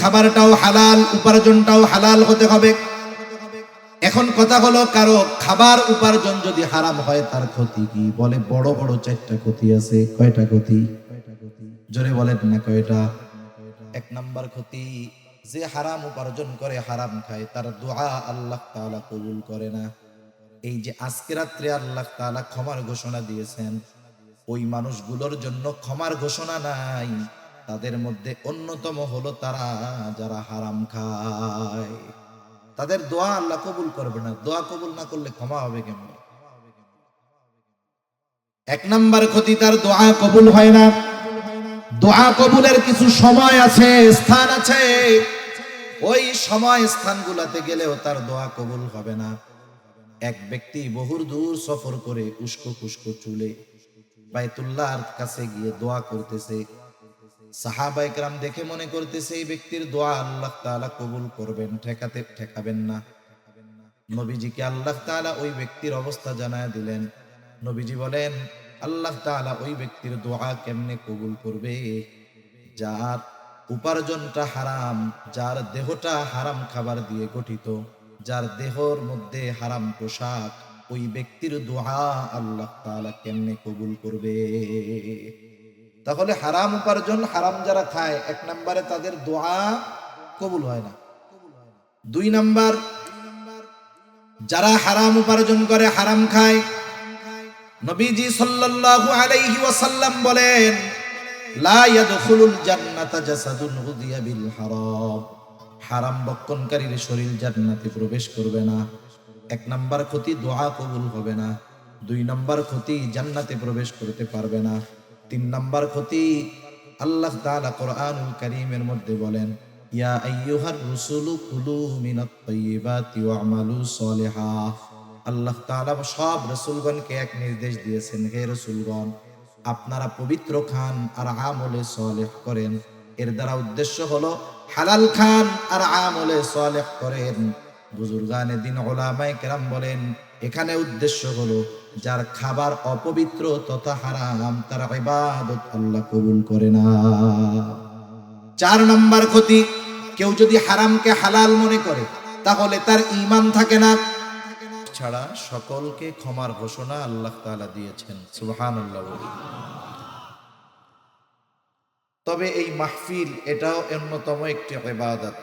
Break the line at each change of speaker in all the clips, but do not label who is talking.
খাবারটাও হালাল, উপার্জনটাও হালাল হতে হবে। এখন কথা হলো, কারো খাবার উপার্জন যদি হারাম হয় তার ক্ষতি কি? বলে বড় বড় 4টা ক্ষতি আছে। কয়টা ক্ষতি? জোরে বলেন না কয়টা? 1 নাম্বার ক্ষতি, যে হারাম উপার্জন করে, হারাম খায়, তার দোয়া আল্লাহ তাআলা কবুল করে না। এই যে আজকে রাত্রে আল্লাহ তাআলা ক্ষমার ঘোষণা দিয়েছেন, ওই মানুষগুলোর জন্য ক্ষমার ঘোষণা নাই। তাদের মধ্যে অন্যতম হলো তারা যারা হারাম খায়। তাদের দোয়া আল্লাহ কবুল করবে না। দোয়া কবুল না করলে ক্ষমা হবে কেমন? 1 নাম্বার ক্ষতি, তার দোয়া কবুল হয় না। দোয়া কবুলের কিছু সময় আছে, স্থান আছে। ওই সময় স্থানগুলোতে গেলেও তার দোয়া কবুল হবে না। এক ব্যক্তি বহু দূর সফর করে উস্কো খুস্কো চুলে বাইতুল্লাহর কাছে গিয়ে দোয়া করতেছে। সাহাবায়ে কেরাম দেখে মনে করতেছে এই ব্যক্তির দোয়া আল্লাহ তাআলা কবুল করবেন, ঠেকাবেন না। নবীজিকে আল্লাহ তাআলা ওই ব্যক্তির অবস্থা জানায় দিলেন। নবীজি বলেন, আল্লাহ তাআলা ওই ব্যক্তির দোয়া কেমনে কবুল করবে? যার উপার্জনটা হারাম, যার দেহটা হারাম খাবার দিয়ে গঠিত, যার দেহর মধ্যে হারাম পোশাক, ওই ব্যক্তির দোয়া আল্লাহ তাআলা কেমনে কবুল করবে? তাহলে হারাম উপার্জন, হারাম যারা খায়, 1 নম্বরে তাদের দোয়া কবুল হয় না। 2 নাম্বার, যারা হারাম উপার্জন করে, হারাম খায়, নবীজি সাল্লাল্লাহু আলাইহি ওয়াসাল্লাম বলেন, লা ইয়াদখুলুল জান্নাতা জাসাদুন গুযিয়া বিল হারাম। হারাম বক্ষণকারীর শরীর জান্নাতে প্রবেশ করবে না। 1 নাম্বার ক্ষতি, দোয়া কবুল হবে না। 2 নাম্বার ক্ষতি, জান্নাতে প্রবেশ করতে পারবে না। 3 নাম্বার ক্ষতি, আল্লাহ তাআলা কোরআনুল কারীমের মধ্যে বলেন, ইয়া আইয়ুহার রাসূলু কুলু মিনাত তাইয়্যিবাতি ওয়া'মালু সলিহা। আল্লাহ তাআলা সব রাসূলগণকে এক নির্দেশ দিয়েছেন, হে রাসূলগণ, আপনারা পবিত্র খান আর আমলে সালেহ করেন। এর দ্বারা উদ্দেশ্য হলো হালাল খান আর আমলে সালেহ করেন। বুজুর্গানে দিন উলামায়ে কেরাম বলেন, এখানে উদ্দেশ্য হলো যার খাবার অপবিত্র তথা হারাম, তার ইবাদত আল্লাহ কবুল করে না। 4 নাম্বার ক্ষতি, কেউ যদি হারামকে হালাল মনে করে তাহলে তার ঈমান থাকে না। ছাড়া সকলকে ক্ষমার ঘোষণা আল্লাহ তাআলা দিয়েছেন। সুবহানাল্লাহ। তবে এই মাহফিল এটাও অন্যতম একটি ইবাদত।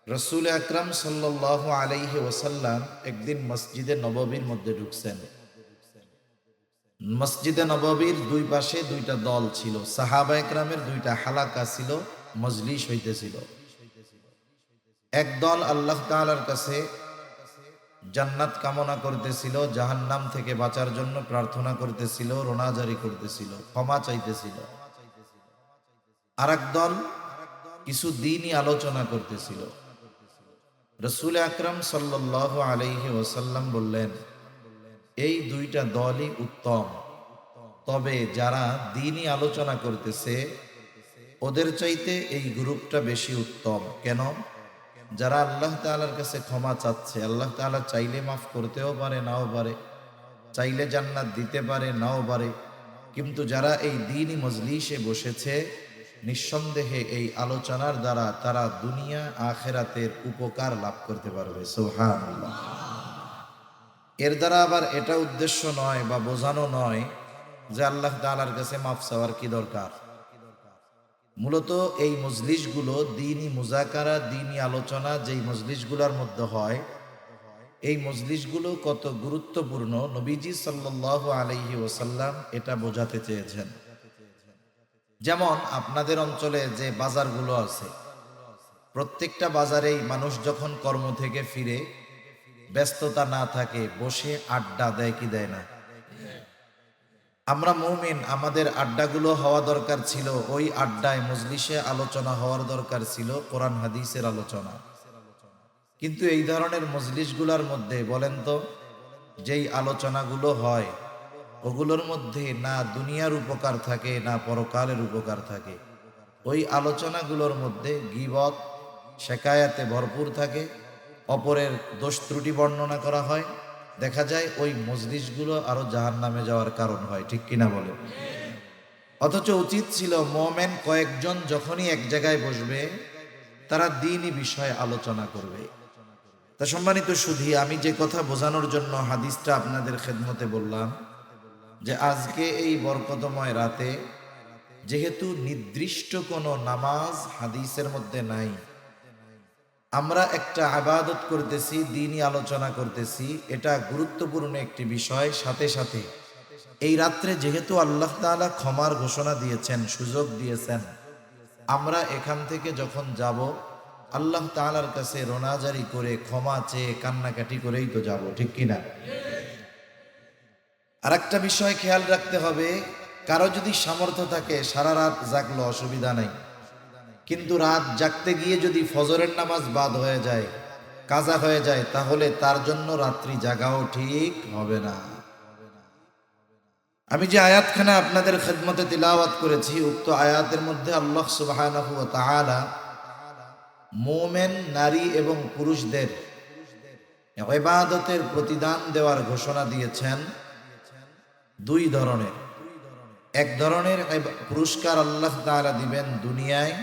রাসূল আকরাম সাল্লাল্লাহু আলাইহি ওয়াসাল্লাম একদিন মসজিদে নববীর মধ্যে ঢুকছেন। মসজিদে নববীর 2 পাশে 2টা দল ছিল, সাহাবায়ে কেরামের 2টা হালাকা ছিল, মজলিস হইতেছিল। এক দল আল্লাহ তাআলার কাছে জান্নাত কামনা করতেছিল, জাহান্নাম থেকে বাঁচার জন্য প্রার্থনা করতেছিল, রোনাজারি করতেছিল, ক্ষমা চাইতেছিল। আরেক দল কিছু দ্বীনি আলোচনা করতেছিল। রাসূল আকরাম সাল্লাল্লাহু আলাইহি ওয়াসাল্লাম বললেন, এই 2টা দলই উত্তম, তবে যারা দ্বীনি আলোচনা করতেছে ওদের চাইতে এই গ্রুপটা বেশি উত্তম। কেন? যারা আল্লাহ তাআলার কাছে ক্ষমা চাচ্ছে, আল্লাহ তাআলা চাইলে মাফ করতেও পারে, নাও পারে, চাইলে জান্নাত দিতে পারে, নাও পারে। কিন্তু যারা এই দ্বীনি মজলিসে বসেছে, নিঃসন্দেহে এই আলোচনার দ্বারা তারা দুনিয়া আখিরাতের উপকার লাভ করতে পারবে। সুবহানাল্লাহ। এর দ্বারা আবার এটা উদ্দেশ্য নয় বা বোঝানো নয় যে আল্লাহ তাআলার কাছে মাফ চাওয়ার কি দরকার। মূলত এই মজলিসগুলো দ্বীনি মুযাকারা, দ্বীনি আলোচনা যেই মজলিসগুলোর মধ্যে হয়, এই মজলিসগুলো কত গুরুত্বপূর্ণ নবীজি সাল্লাল্লাহু আলাইহি ওয়াসাল্লাম এটা বোঝাতে চেয়েছেন। যেমন আপনাদের অঞ্চলে যে বাজারগুলো আছে, প্রত্যেকটা বাজারেই মানুষ যখন কর্ম থেকে ফিরে, ব্যস্ততা না থাকে, বসে আড্ডা দেয় কি দেয় না? আমরা মুমিন, আমাদের আড্ডাগুলো হওয়া দরকার ছিল, ওই আড্ডায় মজলিসে আলোচনা হওয়ার দরকার ছিল, কোরআন হাদিসের আলোচনা। কিন্তু এই ধরনের মজলিসগুলোর মধ্যে বলেন তো, যেই আলোচনাগুলো হয় ওগুলোর মধ্যে না দুনিয়ার উপকার থাকে, না পরকালের উপকার থাকে। ওই আলোচনাগুলোর মধ্যে গীবত, শেকায়াতে ভরপুর থাকে, অপরের দোষ ত্রুটি বর্ণনা করা হয়। দেখা যায় ওই মজলিসগুলো আরো জাহান্নামে যাওয়ার কারণ হয়। ঠিক কিনা বলেন? অথচ উচিত ছিল মোমেন কয়েকজন যখনই এক জায়গায় বসবে, তারা দ্বীনি বিষয়ে আলোচনা করবে। তা সম্মানিত সুধী, আমি যে কথা বোঝানোর জন্য হাদিসটা আপনাদের খেদমতে বললাম যে আজকে এই বরকতময় রাতে যেহেতু নির্দিষ্ট কোনো নামাজ হাদিসের মধ্যে নাই, আমরা একটা ইবাদত করতেছি, দ্বীনি আলোচনা করতেছি, এটা গুরুত্বপূর্ণ একটি বিষয়। সাথে সাথে এই রাত্রে যেহেতু আল্লাহ তাআলা ক্ষমার ঘোষণা দিয়েছেন, সুযোগ দিয়েছেন, আমরা এখান থেকে যখন যাব আল্লাহ তাআলার কাছে রোনাজারি করে ক্ষমা চেয়ে কান্নাকাটি করেই তো যাব, ঠিক কিনা? আর একটা বিষয় খেয়াল রাখতে হবে, কারো যদি সামর্থ্য থাকে সারা রাত জাগলো অসুবিধা নাই, কিন্তু রাত জাগতে গিয়ে যদি ফজরের নামাজ বাদ হয়ে যায়, কাজা হয়ে যায়, তাহলে তার জন্য রাত্রি জাগাও ঠিক হবে না। আমি যে আয়াতখানা আপনাদের খেদমতে তিলাওয়াত করেছি, উক্ত আয়াতের মধ্যে আল্লাহ সুবহানাহু ওয়া তাআলা মুমিন নারী এবং পুরুষদের ইবাদতের প্রতিদান দেওয়ার ঘোষণা দিয়েছেন দুই ধরনের। এক ধরনের পুরস্কার আল্লাহ তাআলা দিবেন দুনিয়ায়,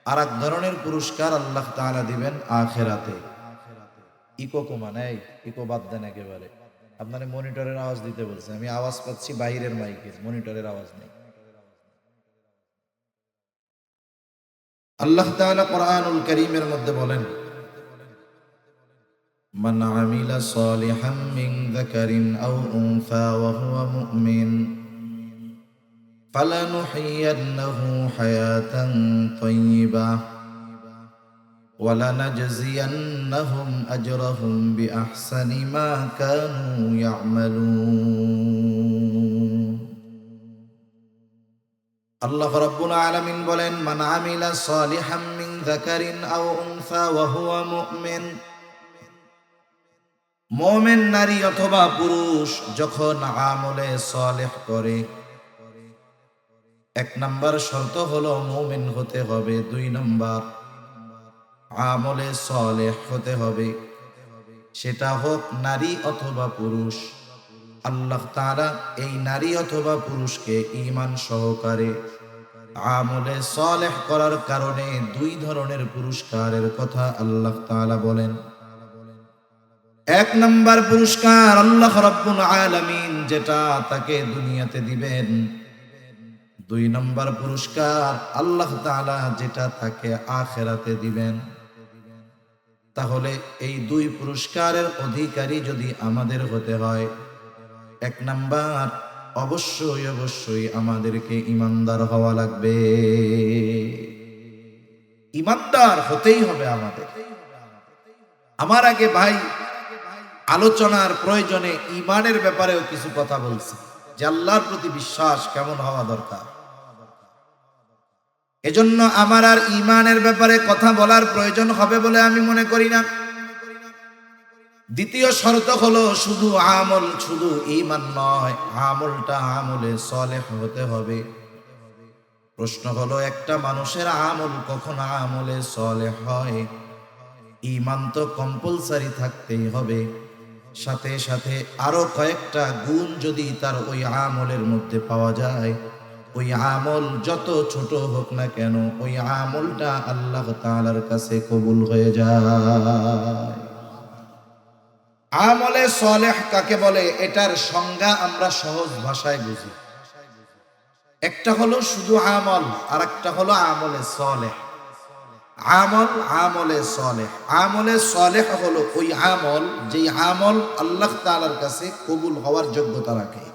আর এক ধরনের পুরস্কার আল্লাহ তাআলা দিবেন আখিরাতে। ইকো কমানাই, ইকো বাদ দেন একেবারে। আপনারা মনিটরের আওয়াজ দিতে বলছে, আমি আওয়াজ পাচ্ছি বাইরের মাইকের, মনিটরের আওয়াজ নেই। আল্লাহ তাআলা কোরআনুল কারীমের মধ্যে বলেন, মান আমিলা সালিহাম মিন যাকারিন আও উনসা ওয়া হুয়া মুমিন ফালানুহয়িন্নাহু হায়াতান তাইয়্যিবাহ ওয়া লানাজজিয়ান্নাহুম আজরাহুম বিআহসানি মা কানু ইয়ামালুন। আল্লাহ রাব্বুল আলামিন বলেন, মান আমিলা সালিহাম মিন যাকারিন আও উনসা ওয়া হুয়া মুমিন, মুমিন নারী অথবা পুরুষ যখন আমলে সালেহ করে, এক নাম্বার শর্ত হলো মুমিন হতে হবে, দুই নাম্বার আমলে সালেহ হতে হবে, সেটা হোক নারী অথবা পুরুষ। আল্লাহ তাআলা এই নারী অথবা পুরুষকে ঈমান সহকারে আমলে সালেহ করার কারণে দুই ধরনের পুরস্কারের কথা আল্লাহ তাআলা বলেন। এক নাম্বার পুরস্কার আল্লাহ রাব্বুল আলামিন যেটা তাকে দুনিয়াতে দিবেন, দুই নাম্বার পুরস্কার আল্লাহ তাআলা যেটা তাকে আখিরাতে দিবেন। তাহলে এই দুই পুরস্কারের অধিকারী যদি আমাদের হতে হয়, এক নাম্বার অবশ্যই অবশ্যই আমাদেরকে ঈমানদার হওয়া লাগবে। ঈমানদার হতেই হবে আমাদের। আমার আগে ভাই আলোচনার প্রয়োজনে ঈমানের ব্যাপারেও কিছু কথা বলছি, যে আল্লাহর প্রতি বিশ্বাস কেমন হওয়া দরকার। এজন্য আমার আর ঈমানের ব্যাপারে কথা বলার প্রয়োজন হবে বলে আমি মনে করি না। দ্বিতীয় শর্ত হলো শুধু আমল, শুধু ঈমান নয়, আমলটা আমলে সালেহ হতে হবে। প্রশ্ন হলো, একটা মানুষের আমল কখন আমলে সালেহ হয়? ঈমান তো কম্পালসারি থাকতেই হবে, সাথে সাথে আরো কয়েকটা গুণ যদি তার ওই আমলের মধ্যে পাওয়া যায়, ওই আমল যত ছোট হোক না কেন, ওই আমলটা আল্লাহ তাআলার কাছে কবুল হয়ে যায়। আমলে সালেহ কাকে বলে, এটার সংজ্ঞা আমরা সহজ ভাষায় বুঝি। একটা হলো শুধু আমল, আর একটা হলো আমলে সালেহ। আমল, আমলে সালেহ। আমলে সালেহ হলো ওই আমল যেই আমল আল্লাহ তাআলার কাছে কবুল হওয়ার যোগ্যতা রাখে।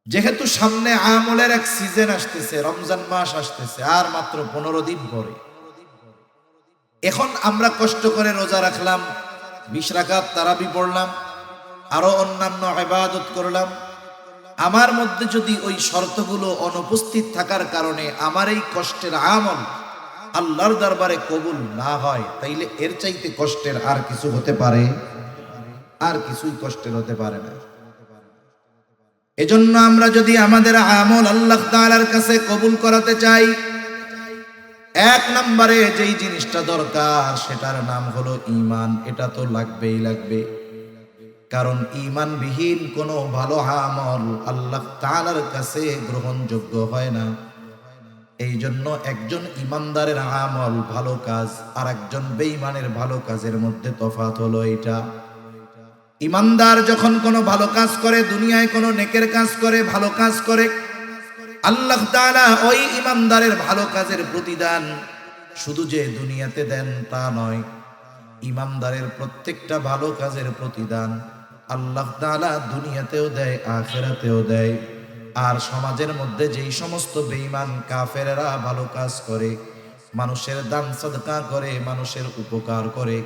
যেহেতু সামনে আমলের এক সিজন আসতেছে, রমজান মাস আসতেছে, আর মাত্র 15 দিন পরে। এখন আমরা কষ্ট করে রোজা রাখলাম, 20 রাকাত তারাবি পড়লাম, আরো অন্যান্য ইবাদত করলাম। আমার মধ্যে যদি ওই শর্তগুলো অনুপস্থিত থাকার কারণে আমার এই কষ্টের আমল আল্লাহর দরবারে কবুল না হয়, তাইলে এর চাইতে কষ্টের আর কিছু হতে পারে? আর কিছুই কষ্টের হতে পারে না। এজন্য আমরা যদি আমাদের আমল আল্লাহ তাআলার কাছে কবুল করাতে চাই, এক নম্বরে যেই জিনিসটা দরকার সেটার নাম হলো ঈমান। এটা তো লাগবেই লাগবে, কারণ ঈমানবিহীন কোনো ভালো আমল আল্লাহ তাআলার কাছে গ্রহণযোগ্য হয় না। এই জন্য একজন ইমানদারের আমল ভালো কাজ আর একজন বেঈমানের ভালো কাজের মধ্যে তফাৎ হলো এটা। ইমানদার যখন কোনো ভালো কাজ করে, দুনিয়ায় কোনো নেকের কাজ করে, ভালো কাজ করে, আল্লাহ তাআলা ওই ইমানদারের ভালো কাজের প্রতিদান শুধু যে দুনিয়াতে দেন তা নয়, ইমানদারের প্রত্যেকটা ভালো কাজের প্রতিদান আল্লাহ তাআলা দুনিয়াতেও দেয়, আখিরাতেও দেয়। আর সমাজের মধ্যে যেই সমস্ত বেঈমান কাফেররা ভালো কাজ করে, মানুষের দান সাদকা করে, মানুষের উপকার করে,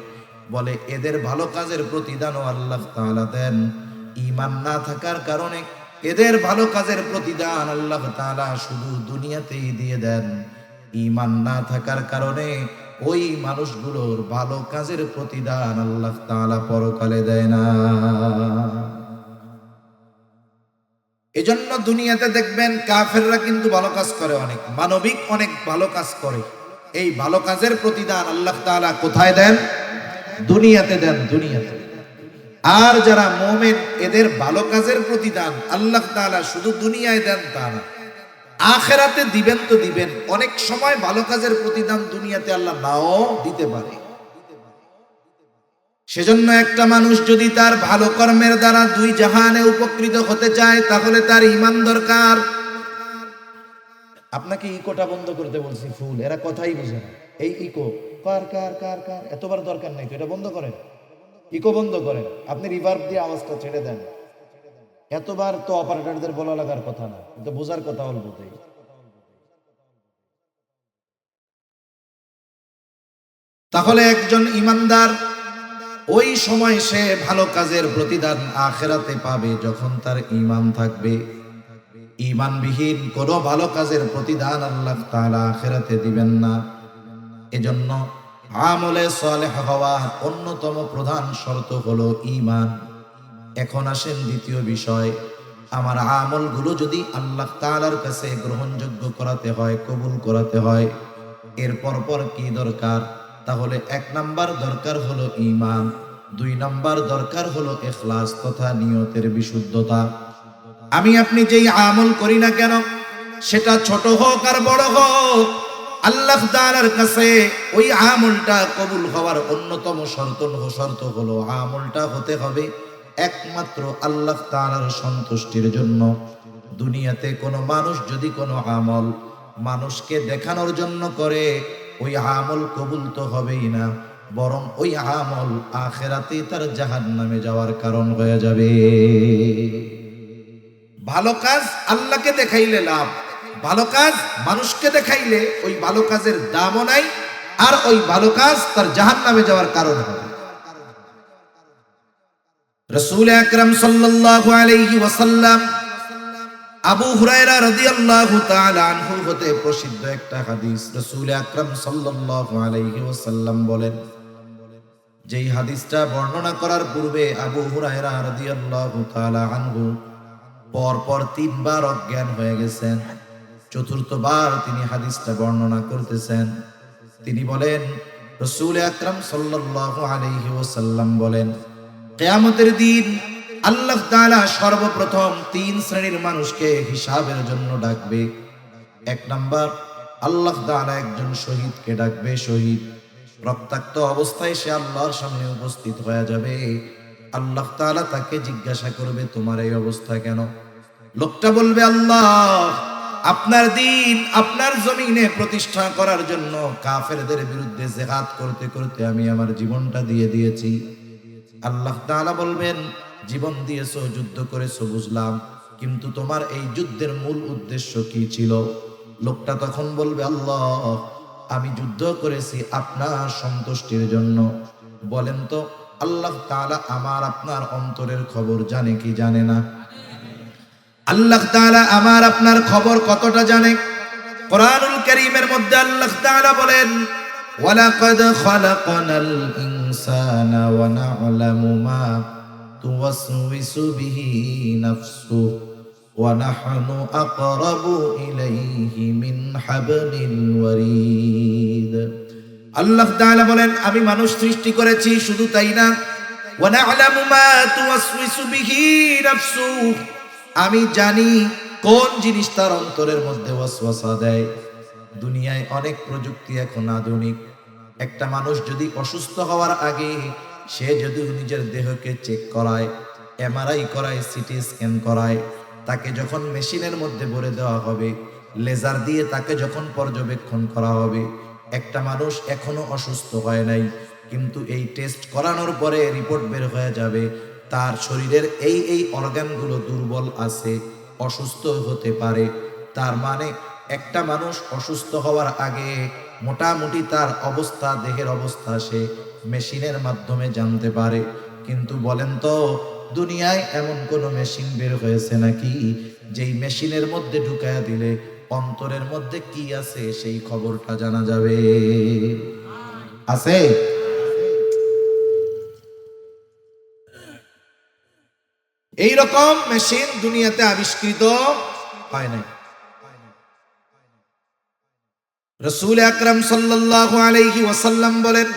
বলে এদের ভালো কাজের প্রতিদানও আল্লাহ তাআলা দেন। ঈমান না থাকার কারণে এদের ভালো কাজের প্রতিদান আল্লাহ তাআলা শুধু দুনিয়াতেই দিয়ে দেন। ঈমান না থাকার কারণে ওই মানুষগুলোর ভালো কাজের প্রতিদান আল্লাহ তাআলা পরকালে দেয় না। এজন্য দুনিয়াতে দেখবেন কাফেররা কিন্তু ভালো কাজ করে, অনেক মানবিক অনেক ভালো কাজ করে। এই ভালো কাজের প্রতিদান আল্লাহ তাআলা কোথায় দেন? দুনিয়াতে দেন, দুনিয়াতে। আর যারা মুমিন এদের ভালো কাজের প্রতিদান আল্লাহ তাআলা শুধু দুনিয়ায় দেন তা না, আখিরাতে দিবেন তো দিবেন। অনেক সময় ভালো কাজের প্রতিদান দুনিয়াতে আল্লাহ নাও দিতে পারে। সেজন্য একটা মানুষ যদি তার ভালো কর্মের দ্বারা দুই জাহানে উপকৃত হতে চায় তাহলে তার ঈমান দরকার। আপনাকে ইকোটা বন্ধ করতে বলছি, ফুল এরা কথাই বুঝে না। এই ইকো কার কার কার কার এতবার দরকার নাই তো, এটা বন্ধ করেন, ইকো বন্ধ করেন। আপনি রিভার্ব দিয়ে আওয়াজটা ছেড়ে দেন। এতবার তো অপারেটরদের বলা লাগার কথা না, কিন্তু বোঝার কথা অল্পতেই। তাহলে একজন ইমানদার ওই সময় সে ভালো কাজের প্রতিদান আখিরাতে পাবে যখন তার ঈমান থাকবে। ঈমানবিহীন কোনো ভালো কাজের প্রতিদান আল্লাহ তাআলা আখিরাতে দিবেন না। এজন্য আমলে সালেহ হওয়ার অন্যতম প্রধান শর্ত হলো ঈমান। এখন আসেন দ্বিতীয় বিষয়, আমার আমলগুলো যদি আল্লাহ তাআলার কাছে গ্রহণযোগ্য করাতে হয়, কবুল করাতে হয়, এর পর কি দরকার? তাহলে 1 নাম্বার দরকার হলো ঈমান, 2 নাম্বার দরকার হলো ইখলাস তথা নিয়তের বিশুদ্ধতা। আমি আপনি যেই আমল করি না কেন, সেটা ছোট হোক আর বড় হোক, আল্লাহ তাআলার কাছে ওই আমলটা কবুল হওয়ার অন্যতম শর্ত হলো আমলটা হতে হবে একমাত্র আল্লাহ তাআলার সন্তুষ্টির জন্য। দুনিয়াতে কোনো মানুষ যদি কোনো আমল মানুষকে দেখানোর জন্য করে, ওই আমল কবুল তো হবেই না, বরং ওই আমল আখিরাতে তার জাহান্নামে যাওয়ার কারণ হয়ে যাবে। ভালো কাজ আল্লাহকে দেখাইলে লাভ, ভালো কাজ মানুষকে দেখাইলে ওই ভালো কাজের দামও নাই, আর ওই ভালো কাজ তার জাহান্নামে যাওয়ার কারণ হবে। রাসূল আকরাম সাল্লাল্লাহু আলাইহি ওয়াসাল্লাম আবু হুরায়রা রাদিয়াল্লাহু তাআলা আনহু হতে প্রসিদ্ধ একটা হাদিস, রাসূল আকরাম সাল্লাল্লাহু আলাইহি ওয়াসাল্লাম বলেন, যেই হাদিসটা বর্ণনা করার পূর্বে আবু হুরায়রা রাদিয়াল্লাহু তাআলা আনহু পরপর 3 বার অজ্ঞান হয়ে গেছেন। চতুর্থবার তিনি হাদিসটা বর্ণনা করতেছেন। তিনি বলেন, রাসূল আকরাম সাল্লাল্লাহু আলাইহি ওয়াসাল্লাম বলেন, কিয়ামতের দিন আল্লাহ তাআলা সর্বপ্রথম 3 শ্রেণীর মানুষকে হিসাবের জন্য ডাকবে। 1 নাম্বার, আল্লাহ তাআলা একজন শহীদকে ডাকবে। শহীদ রক্তাক্ত অবস্থায় সে আল্লাহর সামনে উপস্থিত হয়ে যাবে। আল্লাহ তাআলা তাকে জিজ্ঞাসা করবে, তোমার এই অবস্থা কেন? লোকটা বলবে, আল্লাহ, আপনার দ্বীন আপনার জমিনে প্রতিষ্ঠা করার জন্য কাফেরদের বিরুদ্ধে জিহাদ করতে করতে আমি আমার জীবনটা দিয়ে দিয়েছি। আল্লাহ তাআলা বলবেন, জীবন দিয়েছো, যুদ্ধ করেছো বুঝলাম, কিন্তু তোমার এই যুদ্ধের মূল উদ্দেশ্য কি ছিল? লোকটা তখন বলবে, আল্লাহ, আমি যুদ্ধ করেছি আপনার সন্তুষ্টির জন্য। বলেন তো, আল্লাহ তাআলা আমার আপনার অন্তরের খবর জানে কি জানে না? আল্লাহ তাআলা আমার আপনার খবর কতটা জানে? কোরআনুল কারীমের মধ্যে আল্লাহ তাআলা বলেন, ওয়ালাকাদ খালাকনাল ইনসানা ওয়া না'লামু মা তুওয়াসওয়িসু বিহি নাফসুহু ওয়া নাহনু আকরাবু ইলাইহি মিন হাবলিল ওয়ারিদ। আল্লাহ তাআলা বলেন, আমি মানুষ সৃষ্টি করেছি, শুধু তাই না, ওয়া না'লামু মা তুওয়াসওয়িসু বিহি নাফসুহু, আমি জানি কোন জিনিস তার অন্তরের মধ্যে ওয়াসওয়াসা দেয়। দুনিয়ায় অনেক প্রযুক্তি এখন আধুনিক। একটা মানুষ যদি অসুস্থ হওয়ার আগে সে যদি নিজের দেহকে চেক করায়, এমআরআই করায়, সিটি স্ক্যান করায়, তাকে যখন মেশিনের মধ্যে ভরে দেওয়া হবে, লেজার দিয়ে তাকে যখন পর্যবেক্ষণ করা হবে, একটা মানুষ এখনো অসুস্থ হয় নাই, কিন্তু এই টেস্ট করানোর পরে রিপোর্ট বের হয়ে যাবে তার শরীরের এই অর্গানগুলো দুর্বল আছে, অসুস্থ হতে পারে। তার মানে একটা মানুষ অসুস্থ হওয়ার আগে মোটামুটি তার অবস্থা, দেহের অবস্থা সে মেশিনের মাধ্যমে জানতে পারে। কিন্তু বলেন তো, দুনিয়ায় এমন কোন মেশিন বের হয়েছে নাকি যেই মেশিনের মধ্যে ঢুকায়া দিলে অন্তরের মধ্যে কি আছে সেই খবরটা জানা যাবে? আছে? এই রকম মেশিন দুনিয়াতে আবিষ্কৃত হয় নাই। রাসূল আকরাম সাল্লাল্লাহু আলাইহি ওয়াসাল্লাম বলেন,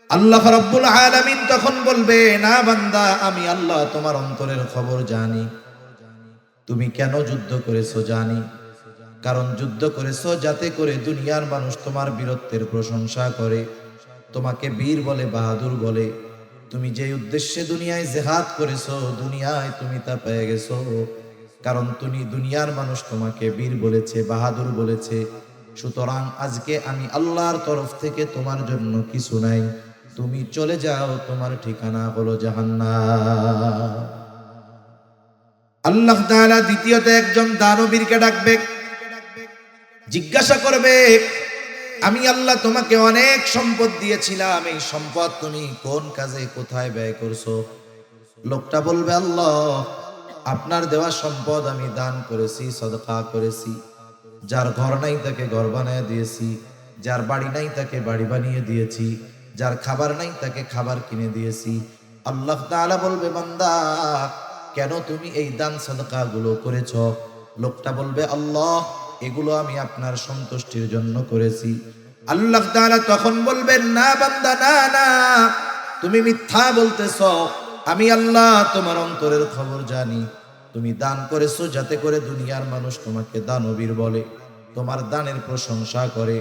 আল্লাহ রাব্বুল আলামিন তখন বলবে, না বান্দা, আমি আল্লাহ তোমার অন্তরের খবর জানি। তুমি কেন যুদ্ধ করেছো জানি। কারণ যুদ্ধ করেছো যাতে করে দুনিয়ার মানুষ তোমার বীরত্বের প্রশংসা করে, তোমাকে বীর বলে, বাহাদুর বলে। তুমি যে উদ্দেশ্যে দুনিয়ায় জিহাদ করেছো, দুনিয়ায় তুমি তা পেয়ে গেছো। কারণ তুমি দুনিয়ার মানুষ তোমাকে বীর বলেছে, বাহাদুর বলেছে। সুতরাং আজকে আমি আল্লাহর তরফ থেকে তোমার জন্য কিছু নাই, তুমি চলে যাও, তোমার ঠিকানা হলো জাহান্নাম। আল্লাহ তাআলা দ্বিতীয়তে একজন দানবীরকে ডাকবে, জিজ্ঞাসা করবে, আমি আল্লাহ তোমাকে অনেক সম্পদ দিয়েছিলাম, এই সম্পদ তুমি কোন কাজে কোথায় ব্যয় করছো? লোকটা বলবে, আল্লাহ, আপনার দেওয়া সম্পদ আমি দান করেছি, সদকা করেছি। যার ঘর নাই তাকে ঘর বানিয়ে দিয়েছি, যার বাড়ি নাই তাকে বাড়ি বানিয়ে দিয়েছি, যার খাবার নাই তাকে খাবার কিনে দিয়েছি। আল্লাহ তাআলা বলবে, বান্দা, কেন তুমি এই দান সদকা গুলো করেছো? লোকটা বলবে, আল্লাহ, এগুলো আমি আপনার সন্তুষ্টির জন্য করেছি। আল্লাহ তাআলা তখন বলবেন, না বান্দা, না না, তুমি মিথ্যা বলতেছো। আমি আল্লাহ তোমার অন্তরের খবর জানি। তুমি দান করেছো যাতে করে দুনিয়ার মানুষ তোমাকে দানবীর বলে, তোমার দানের প্রশংসা করে।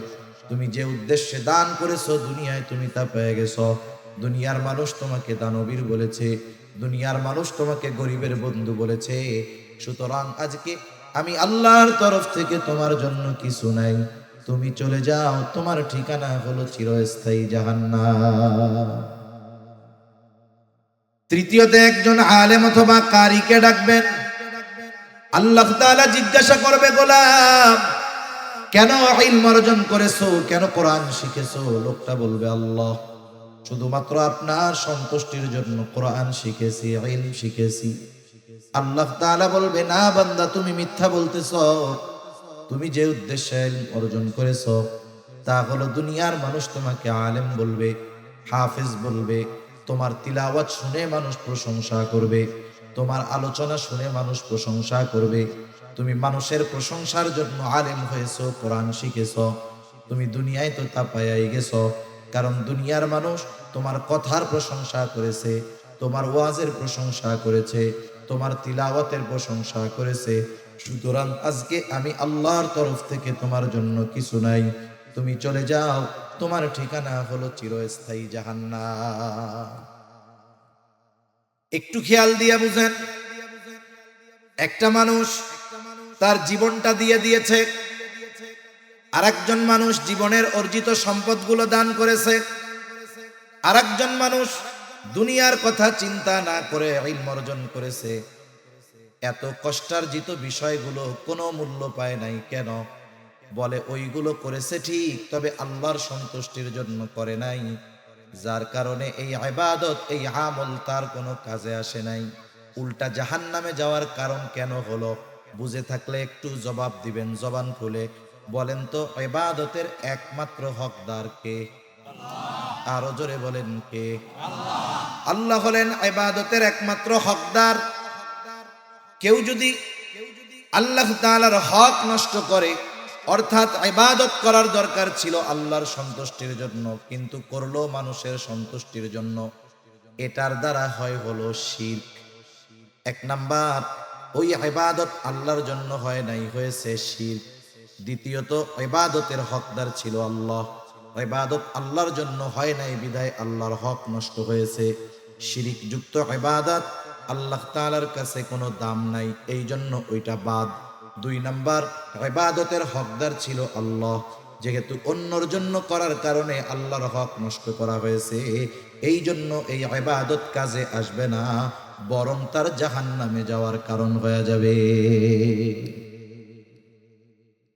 তুমি যে উদ্দেশ্যে দান করেছো দুনিয়ায় তুমি তা পেয়ে গেছো। দুনিয়ার মানুষ তোমাকে দানবীর বলেছে, দুনিয়ার মানুষ তোমাকে গরিবের বন্ধু বলেছে। সুতরাং আজকে আমি আল্লাহর তরফ থেকে তোমার জন্য কিছু নাই, তুমি চলে যাও, তোমার ঠিকানা হলো চিরস্থায়ী জাহান্নাম। তৃতীয়তে একজন আলেম অথবা কারীকে ডাকবেন। আল্লাহ তাআলা জিজ্ঞাসা করবে, গোলাম, কেন ইলম অর্জন করেছো, কেন কোরআন শিখেছো? লোকটা বলবে, আল্লাহ, শুধুমাত্র আপনার সন্তুষ্টির জন্য কোরআন শিখেছি, ইলম শিখেছি। আল্লাহ তাআলা বলবে, না বান্দা, তুমি মিথ্যা বলতেছো। তুমি যে উদ্দেশ্যে ইলম অর্জন করেছো তা হলো দুনিয়ার মানুষ তোমাকে আলেম বলবে, হাফেজ বলবে, তোমার তিলাওয়াত শুনে মানুষ প্রশংসা করবে, তোমার আলোচনা শুনে মানুষ প্রশংসা করবে। তুমি মানুষের প্রশংসার জন্য আলেম হয়েছো, কোরআন শিখেছো। তুমি দুনিয়ায় তো তা পাইয়াই গেছো, কারণ দুনিয়ার মানুষ তোমার কথার প্রশংসা করেছে, তোমার ওয়াজের প্রশংসা করেছে, তোমার তিলাওয়াতের প্রশংসা করেছে। সুতরাং আজকে আমি আল্লাহর তরফ থেকে তোমার জন্য কিছু নাই, তুমি চলে যাও, তোমার ঠিকানা হলো চিরস্থায়ী জাহান্নাম। একটু খেয়াল দিয়ে বুঝেন, একটা মানুষ তার জীবনটা দিয়ে দিয়েছে, আরেকজন মানুষ জীবনের অর্জিত সম্পদগুলো দান করেছে, আরেকজন মানুষ দুনিয়ার কথা চিন্তা না করে ইলম অর্জন করেছে। এত কষ্টার্জিত বিষয়গুলো কোনো মূল্য পায় নাই। কেন? বলে ওইগুলো করেছে ঠিক, তবে আল্লাহর সন্তুষ্টির জন্য করে নাই, যার কারণে এই ইবাদত, এই আমল তার কোনো কাজে আসে নাই। উল্টা জাহান্নামে যাওয়ার কারণ কেন হলো? বুঝে থাকলে একটু জবাব দিবেন জবান খুলে। বলেন তো, ইবাদতের একমাত্র হকদার কে? আরো জোরে বলেন, কে? আল্লাহ হলেন ইবাদতের একমাত্র হকদার। কেউ যদি আল্লাহ তাআলার হক নষ্ট করে, অর্থাৎ ইবাদত করার দরকার ছিল আল্লাহর সন্তুষ্টির জন্য, কিন্তু করলো মানুষের সন্তুষ্টির জন্য, এটার দ্বারা হলো শিরক। এক নাম্বার, ওই ইবাদত আল্লাহর জন্য হয় নাই, হয়েছে শিরক। দ্বিতীয়ত ইবাদতের হকদার ছিল আল্লাহ, ইবাদত আল্লাহর জন্য হয় নাই বিধায় আল্লাহর হক নষ্ট হয়েছে। শিরিক যুক্ত ইবাদত আল্লাহ তাআলার কাছে কোনো দাম নাই, এই জন্য ওইটা বাদ। 2 নাম্বার, ইবাদতের হকদার ছিল আল্লাহ, যেহেতু অন্যর জন্য করার কারণে আল্লাহর হক নষ্ট করা হয়েছে, এই জন্য এই ইবাদত কাজে আসবে না, বরং তার জাহান্নামে যাওয়ার কারণ হয়ে যাবে।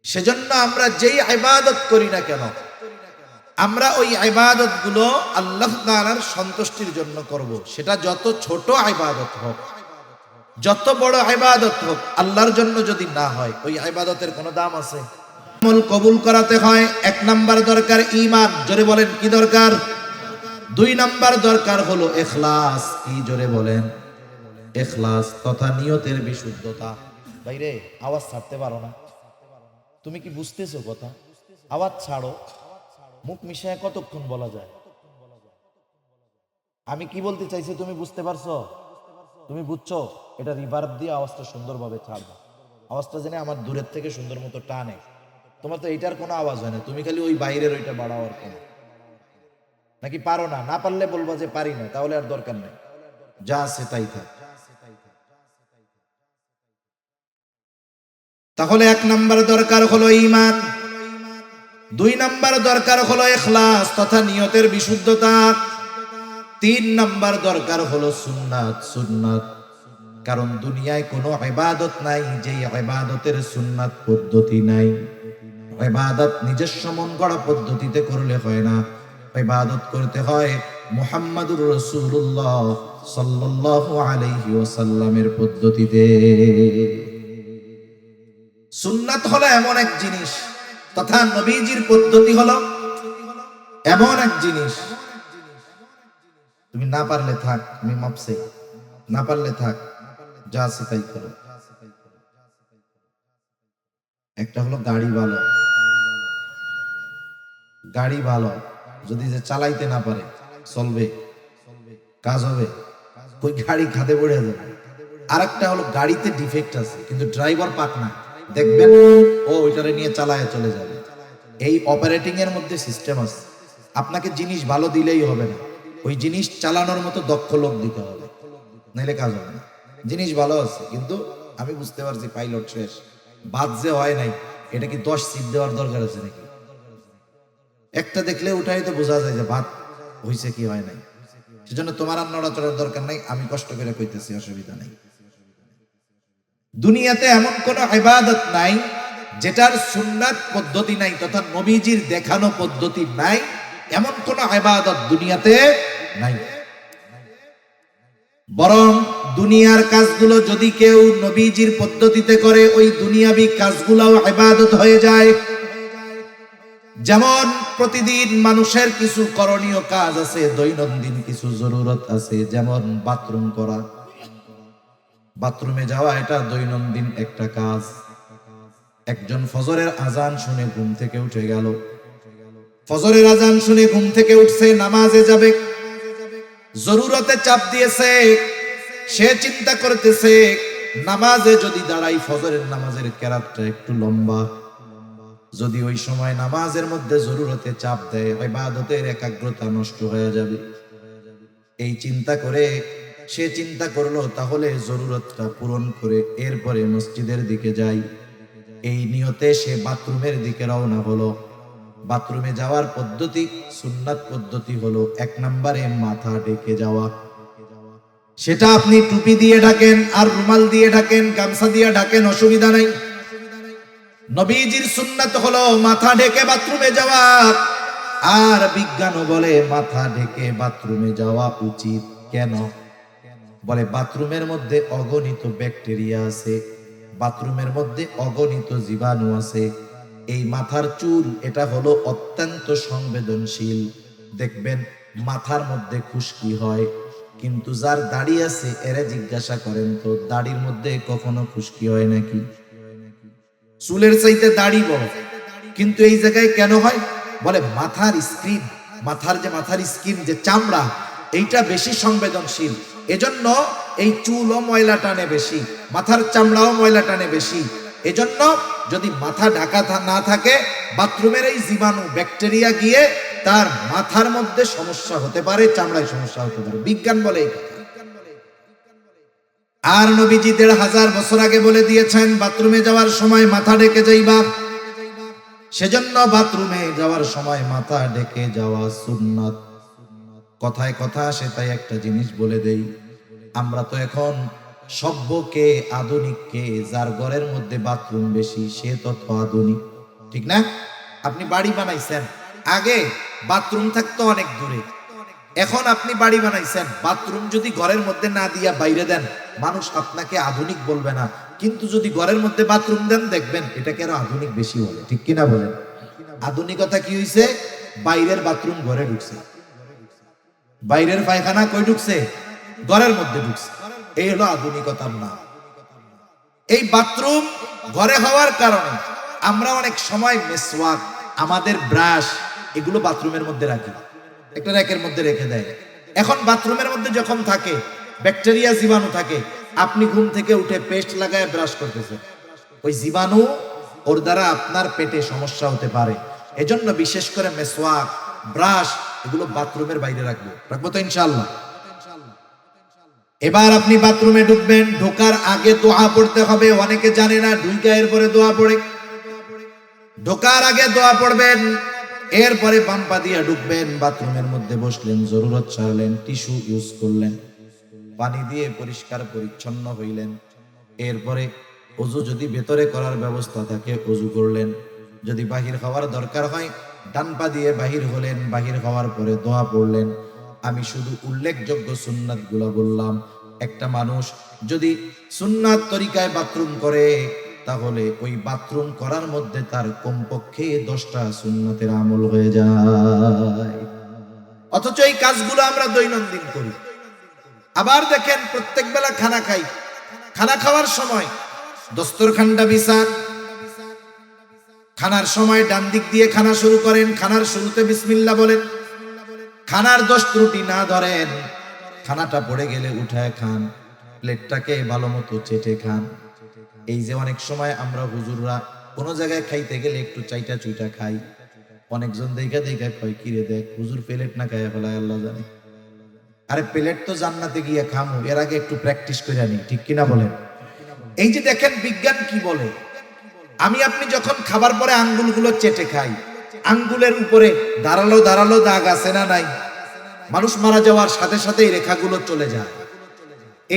সেজন্য আমরা যেই ইবাদত করি না কেন, আমরা ওই ইবাদত গুলো আল্লাহ তাআলার সন্তুষ্টির জন্য করব। সেটা যত ছোট ইবাদত হোক, যত বড় ইবাদত হোক, আল্লাহর জন্য যদি না হয় ওই ইবাদতের কোনো দাম আছে? আমল কবুল করাতে হয় 1 নাম্বার দরকার ঈমান। জোরে বলেন কি দরকার? 2 নাম্বার দরকার হলো ইখলাস। কি জোরে বলেন? ইখলাস তথা নিয়তের বিশুদ্ধতা। ভাইরে আওয়াজ ছাড়তে পারো না? তুমি কি বুঝতেছো কথা? আওয়াজ ছাড়ো। মুখ মিশায় কতক্ষণ বলা যায়? আমি কি বলতে চাইছি তুমি বুঝতে পারছো? তুমি বুঝছো? এটা রিভার্ব দিয়ে আওয়াজটা সুন্দরভাবে ছাড়বে। আওয়াজটা জেনে আমার দূরের থেকে সুন্দর মতো টানে। তোমার তো এইটার কোনো আওয়াজ হয় না, তুমি খালি ওই বাইরের ওইটা বাড়াও আর কেন? নাকি পারো না? না পারলে বলবো যে পারি না, তাহলে আর দরকার নেই, যা আছে তাই থাক। তাহলে 1 নাম্বার দরকার হলো ঈমান, 2 নাম্বার দরকার হলো ইখলাস তথা নিয়তের বিশুদ্ধতা, 3 নাম্বার দরকার হলো সুন্নাত। সুন্নাত, কারণ দুনিয়ায় কোনো ইবাদত নাই যে ইবাদতের সুন্নাত পদ্ধতি নাই। ইবাদত নিজস্ব মন গড়া পদ্ধতিতে করলে হয় না, ইবাদত করতে হয় মুহাম্মাদুর রাসূলুল্লাহ সাল্লাল্লাহু আলাইহি ওয়াসাল্লামের পদ্ধতিতে। সুন্নাত হলো এমন এক জিনিস, তথা নবীজির পদ্ধতি হলো এমন এক জিনিস, তুমি না পারলে থাক, আমি মাপছে, না পারলে থাক, যা আছে তাই করো। একটা হলো গাড়ি ভালো, গাড়ি ভালো যদি যে চালাইতে না পারে, চলবে, কাজ হবে, ওই গাড়ি খাদে পড়ে যাবে। আর একটা হলো গাড়িতে ডিফেক্ট আছে কিন্তু ড্রাইভার পাক না, দেখবেন ও ওইটারে নিয়ে চালায় চলে যাবে। এই অপারেটিং এর মধ্যে সিস্টেম আছে। আপনাকে জিনিস ভালো দিলেই হবে না, ওই জিনিস চালানোর মতো দক্ষ লোক দিতে হবে, নাইলে কাজ হবে না। জিনিস ভালো আছে কিন্তু আমি বুঝতে পারছি পাইলট শেষ, বাদ যে হয় নাই, এটা কি 10 সিট দেওয়ার দরকার আছে নাকি? একটা দেখলে ওটাই তো বোঝা যায় যে ভাত হইছে কি হয় নাই। সেজন্য তোমার আর নড়াচড়ার দরকার নাই, আমি কষ্ট করে কইতেছি, অসুবিধা নাই। দুনিয়াতে এমন কোন ইবাদত নাই যেটার সুন্নাত পদ্ধতি নাই, তথা নবীজির দেখানো পদ্ধতি নাই, এমন কোন ইবাদত দুনিয়াতে নাই। বরং দুনিয়ার কাজগুলো যদি কেউ নবীজির পদ্ধতিতে করে, ওই দুনিয়াবি কাজগুলোও ইবাদত হয়ে যায়। যেমন প্রতিদিন মানুষের কিছু করণীয় কাজ আছে, দৈনন্দিন কিছু জরুরত আছে, যেমন বাথরুম করা, বাথরুমে যাওয়া, এটা দৈনন্দিন একটা কাজ। একজন ফজরের আজান শুনে ঘুম থেকে উঠে গেল, ফজরের আজান শুনে ঘুম থেকে উঠছে, নামাজে যাবে, জরুরতে চাপ দিয়েছে, সে চিন্তা করতেছে নামাজে যদি দাঁড়াই, ফজরের নামাজের কেরাতটা একটু লম্বা, যদি ওই সময় নামাজের মধ্যে জরুরতে চাপ দেয়, ইবাদতের একাগ্রতা নষ্ট হয়ে যাবে। এই চিন্তা করে সে চিন্তা করলো তাহলে জরুরতটা পূরণ করে এরপরে মসজিদের দিকে যাই। এই নিয়তে সে বাথরুমের দিকে রওনা হলো। বাথরুমে যাওয়ার পদ্ধতি, সুন্নাত পদ্ধতি হলো 1 নম্বরে মাথা ঢেকে যাওয়া। সেটা আপনি টুপি দিয়ে ঢাকেন, আর রুমাল দিয়ে ঢাকেন, গামছা দিয়ে ঢাকেন, অসুবিধা নাই। নবীজির সুন্নাত হলো মাথা ঢেকে বাথরুমে যাওয়া। আর বিজ্ঞানও বলে মাথা ঢেকে বাথরুমে যাওয়া উচিত। কেন? বলে বাথরুমের মধ্যে অগণিত ব্যাকটেরিয়া আছে, বাথরুমের মধ্যে অগণিত জীবাণু আছে। এই মাথার চুল, এটা হলো অত্যন্ত সংবেদনশীল। দেখবেন মাথার মধ্যে খুশকি হয়, কিন্তু যার দাড়ি আছে এরা জিজ্ঞাসা করেন তো দাড়ির মধ্যে কখনো খুশকি হয় নাকি? চুলের চাইতে দাড়ি বড়, কিন্তু এই জায়গায় কেন হয়? বলে মাথার স্কিন, মাথার স্কিন যে চামড়া, এইটা বেশি সংবেদনশীল, এজন্য এই চুলও ময়লা টানে বেশি, মাথার চামড়াও ময়লা টানে বেশি। এজন্য যদি মাথা ঢাকা না থাকে, বাথরুমের এই জীবাণু ব্যাকটেরিয়া গিয়ে তার মাথার মধ্যে সমস্যা হতে পারে, চামড়ায় সমস্যা হতে পারে, বিজ্ঞান বলে এই কথা। আর নবীজি ১৫০০ বছর আগে বলে দিয়েছেন বাথরুমে যাওয়ার সময় মাথা ঢেকে যাইবা। সেজন্য বাথরুমে যাওয়ার সময় মাথা ঢেকে যাওয়া সুন্নাত। কথায় কথা আসে তাই একটা জিনিস বলে দেই, আমরা তো এখন সভ্যকে আধুনিককে, যার ঘরের মধ্যে বাথরুম বেশি সে তত আধুনিক, ঠিক না? আপনি বাড়ি বানাইছেন, আগে বাথরুম থাকতো অনেক দূরে, এখন আপনি বাড়ি বানাইছেন, বাথরুম যদি ঘরের মধ্যে না দিয়া বাইরে দেন, মানুষ আপনাকে আধুনিক বলবে না, কিন্তু যদি ঘরের মধ্যে বাথরুম দেন দেখবেন এটাকে আরো আধুনিক বেশি বলে, ঠিক কিনা বলেন? আধুনিকতা কি হইছে? বাইরের বাথরুম ঘরে ঢুকছে, বাইরের পায়খানা কই ঢুকছে? ঘরের মধ্যে ঢুকছে। এই হলো আধুনিকতার নাম। এই বাথরুম ঘরে হওয়ার কারণে আমরা অনেক সময় মেসওয়াক, আমাদের ব্রাশ, এগুলো বাথরুমের মধ্যে রাখি, একটা র্যাকের মধ্যে রেখে দেয়। এখন বাথরুমের মধ্যে যখন থাকে ব্যাকটেরিয়া, জীবাণু থাকে, আপনি ঘুম থেকে উঠে পেস্ট লাগায় ব্রাশ করতেছেন, ওই জীবাণু ওর দ্বারা আপনার পেটে সমস্যা হতে পারে। এজন্য বিশেষ করে মেসওয়াক, ব্রাশ এগুলো বাথরুমের বাইরে রাখবো তো ইনশাআল্লাহ। এবার আপনি বাথরুমে ঢুকবেন, ঢোকার আগে দোয়া পড়তে হবে। অনেকে জানে না, ঢুইকা এরপরে দোয়া পড়ে। ঢোকার আগে দোয়া পড়বেন, এরপরে বাম পা দিয়ে ঢুকবেন, বাথরুমের মধ্যে বসলেন, জরুরত ছাড়লেন, টিস্যু ইউজ করলেন, পানি দিয়ে পরিষ্কার পরিচ্ছন্ন হইলেন। এরপরে ওযু যদি ভেতরে করার ব্যবস্থা থাকে ওযু করলেন, যদি বাহির হওয়ার দরকার হয় ডান পা দিয়ে বাহির হলেন, বাহির হওয়ার পরে দোয়া পড়লেন। আমি শুধু উল্লেখযোগ্য সুন্নাত গুলা বললাম। একটা মানুষ যদি সুন্নাত তরিকায় বাথরুম করে, তাহলে ওই বাথরুম করার মধ্যে তার কমপক্ষে 10টা সুন্নাতের আমল হয়ে যায়। অথচ এই কাজগুলো আমরা দৈনন্দিন করি। আবার দেখেন, প্রত্যেক বেলা খানা খাই, খানা খাওয়ার সময় দস্তরখানটা বিছান, খানার সময় ডান দিক দিয়ে খানা শুরু করেন, খানার শুরুতে বিসমিল্লাহ বলেন, খানার 10 ত্রুটি না ধরেন, খানাটা পড়ে গেলে উঠায় খান, প্লেটটাকে ভালো মতো চেটে খান। এই যে অনেক সময় আমরা হুজুররা কোনো জায়গায় খাইতে গেলে একটু চাইটা চুইটা খাই, অনেকজন দেখা দেখা কয় কিরে দেখ হুজুর প্লেট না খাইয়া ফেলায়, আল্লাহ জানে। আরে প্লেট তো জান্নাতে গিয়ে খামু, এর আগে একটু প্র্যাকটিস করে আনি, ঠিক কিনা বলেন? এই যে দেখেন বিজ্ঞান কি বলে, আমি আপনি যখন খাবার পরে আঙ্গুলগুলো চেটে খাই, আঙ্গুলের উপরে ধারালো ধারালো দাগ আছে না নাই? মানুষ মারা যাওয়ার সাথে সাথে এই রেখাগুলো চলে যায়।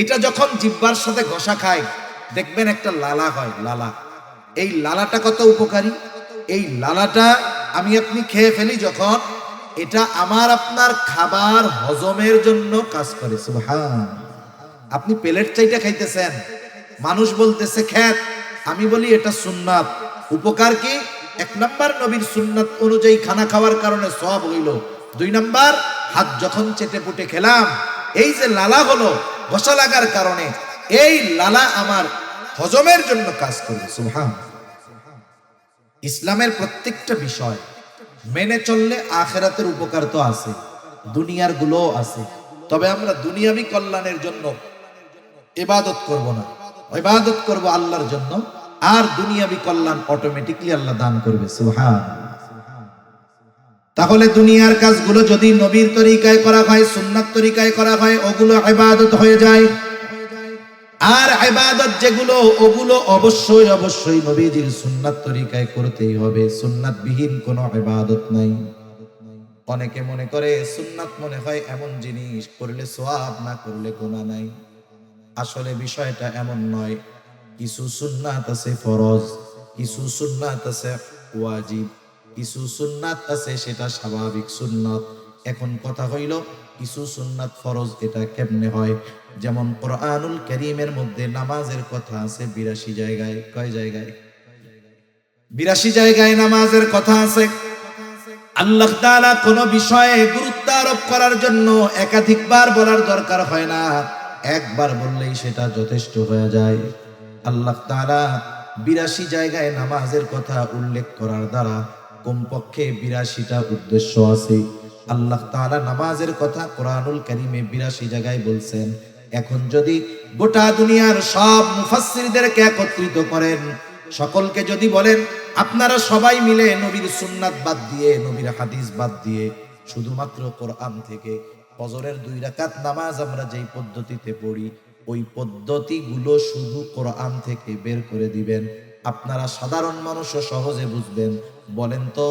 এটা যখন জিহ্বার সাথে ঘষা খায় দেখবেন একটা লালা হয়, লালা। এই লালাটা কত উপকারী! এই লালাটা আমি আপনি খেয়ে ফেলি যখন, এটা আমার আপনার খাবার হজমের জন্য কাজ করে। সুবহান। আপনি প্লেট চাইটা খাইতেছেন, মানুষ বলতেছে খেত, আমি বলি এটা সুন্নাত। উপকার কি? 1 নাম্বার নবীর সুন্নাত অনুযায়ী খানা খাওয়ার কারণে সওয়াব হইল। 2 নাম্বার, হাত যখন চেটে পুটে খেলাম, এই যে লালা হলো ঘষা লাগার কারণে, এই লালা আমার হজমের জন্য কাজ করবে। সুবহান। ইসলামের প্রত্যেকটা বিষয় মেনে চললে আখিরাতের উপকার তো আছে, দুনিয়ার গুলোও আছে। তবে আমরা দুনিয়াবি কল্যাণের জন্য ইবাদত করব না, ইবাদত করব আল্লাহর জন্য, আর দুনিয়াবি কল্যাণ অটোমেটিকলি আল্লাহ দান করবে। সুবহান। তাহলে দুনিয়ার কাজগুলো যদি নবীর তরিকায় করা হয়, সুন্নাত তরিকায় করা হয়, ওগুলো ইবাদত হয়ে যায়। আর ইবাদত যেগুলো, ওগুলো অবশ্যই অবশ্যই নবীজির সুন্নাত তরিকায় করতেই হবে। সুন্নাত বিহীন কোনো ইবাদত নাই। অনেকে মনে করে সুন্নাত মনে হয় এমন জিনিস, করলে সওয়াব, না করলে গুনাহ নাই। আসলে বিষয়টা এমন নয়। কিছু সুন্নাত আছে ফরজ, কিছু সুন্নাত আছে ওয়াজিব, কিছু সুন্নাত আছে সেটা স্বাভাবিক সুন্নাত। এখন কথা হইল কিছু সুন্নাত ফরজ, এটা কেমনে হয়? যেমন কোরআনুল কারীমের মধ্যে নামাজের কথা আছে 82 জায়গায়। কয় জায়গায়? 82 জায়গায় নামাজের কথা আছে। আল্লাহ তাআলা কোন বিষয়ে গুরুত্ব আরোপ করার জন্য একাধিকবার বলার দরকার হয় না, একবার বললেই সেটা যথেষ্ট হয়ে যায়। আল্লাহ তাআলা 82 জায়গায় নামাজের কথা উল্লেখ করার দ্বারা কমপক্ষে 82টা উদ্দেশ্য আছে। আল্লাহ তাআলা নামাজের কথা কোরআনুল কারীমে 82 জায়গায় বলছেন। এখন যদি গোটা দুনিয়ার সব মুফাসসিরদেরকে একত্রিত করেন, সকলকে যদি বলেন আপনারা সবাই মিলে নবীর সুন্নাত বাদ দিয়ে, নবীর হাদিস বাদ দিয়ে শুধুমাত্র কোরআন থেকে ফজরের 2 রাকাত নামাজ আমরা যেই পদ্ধতিতে পড়ি ওই পদ্ধতিগুলো শুধু কোরআন থেকে বের করে দিবেন, আপনারা সাধারণ মানুষও সহজে বুঝবেন। বলেন তো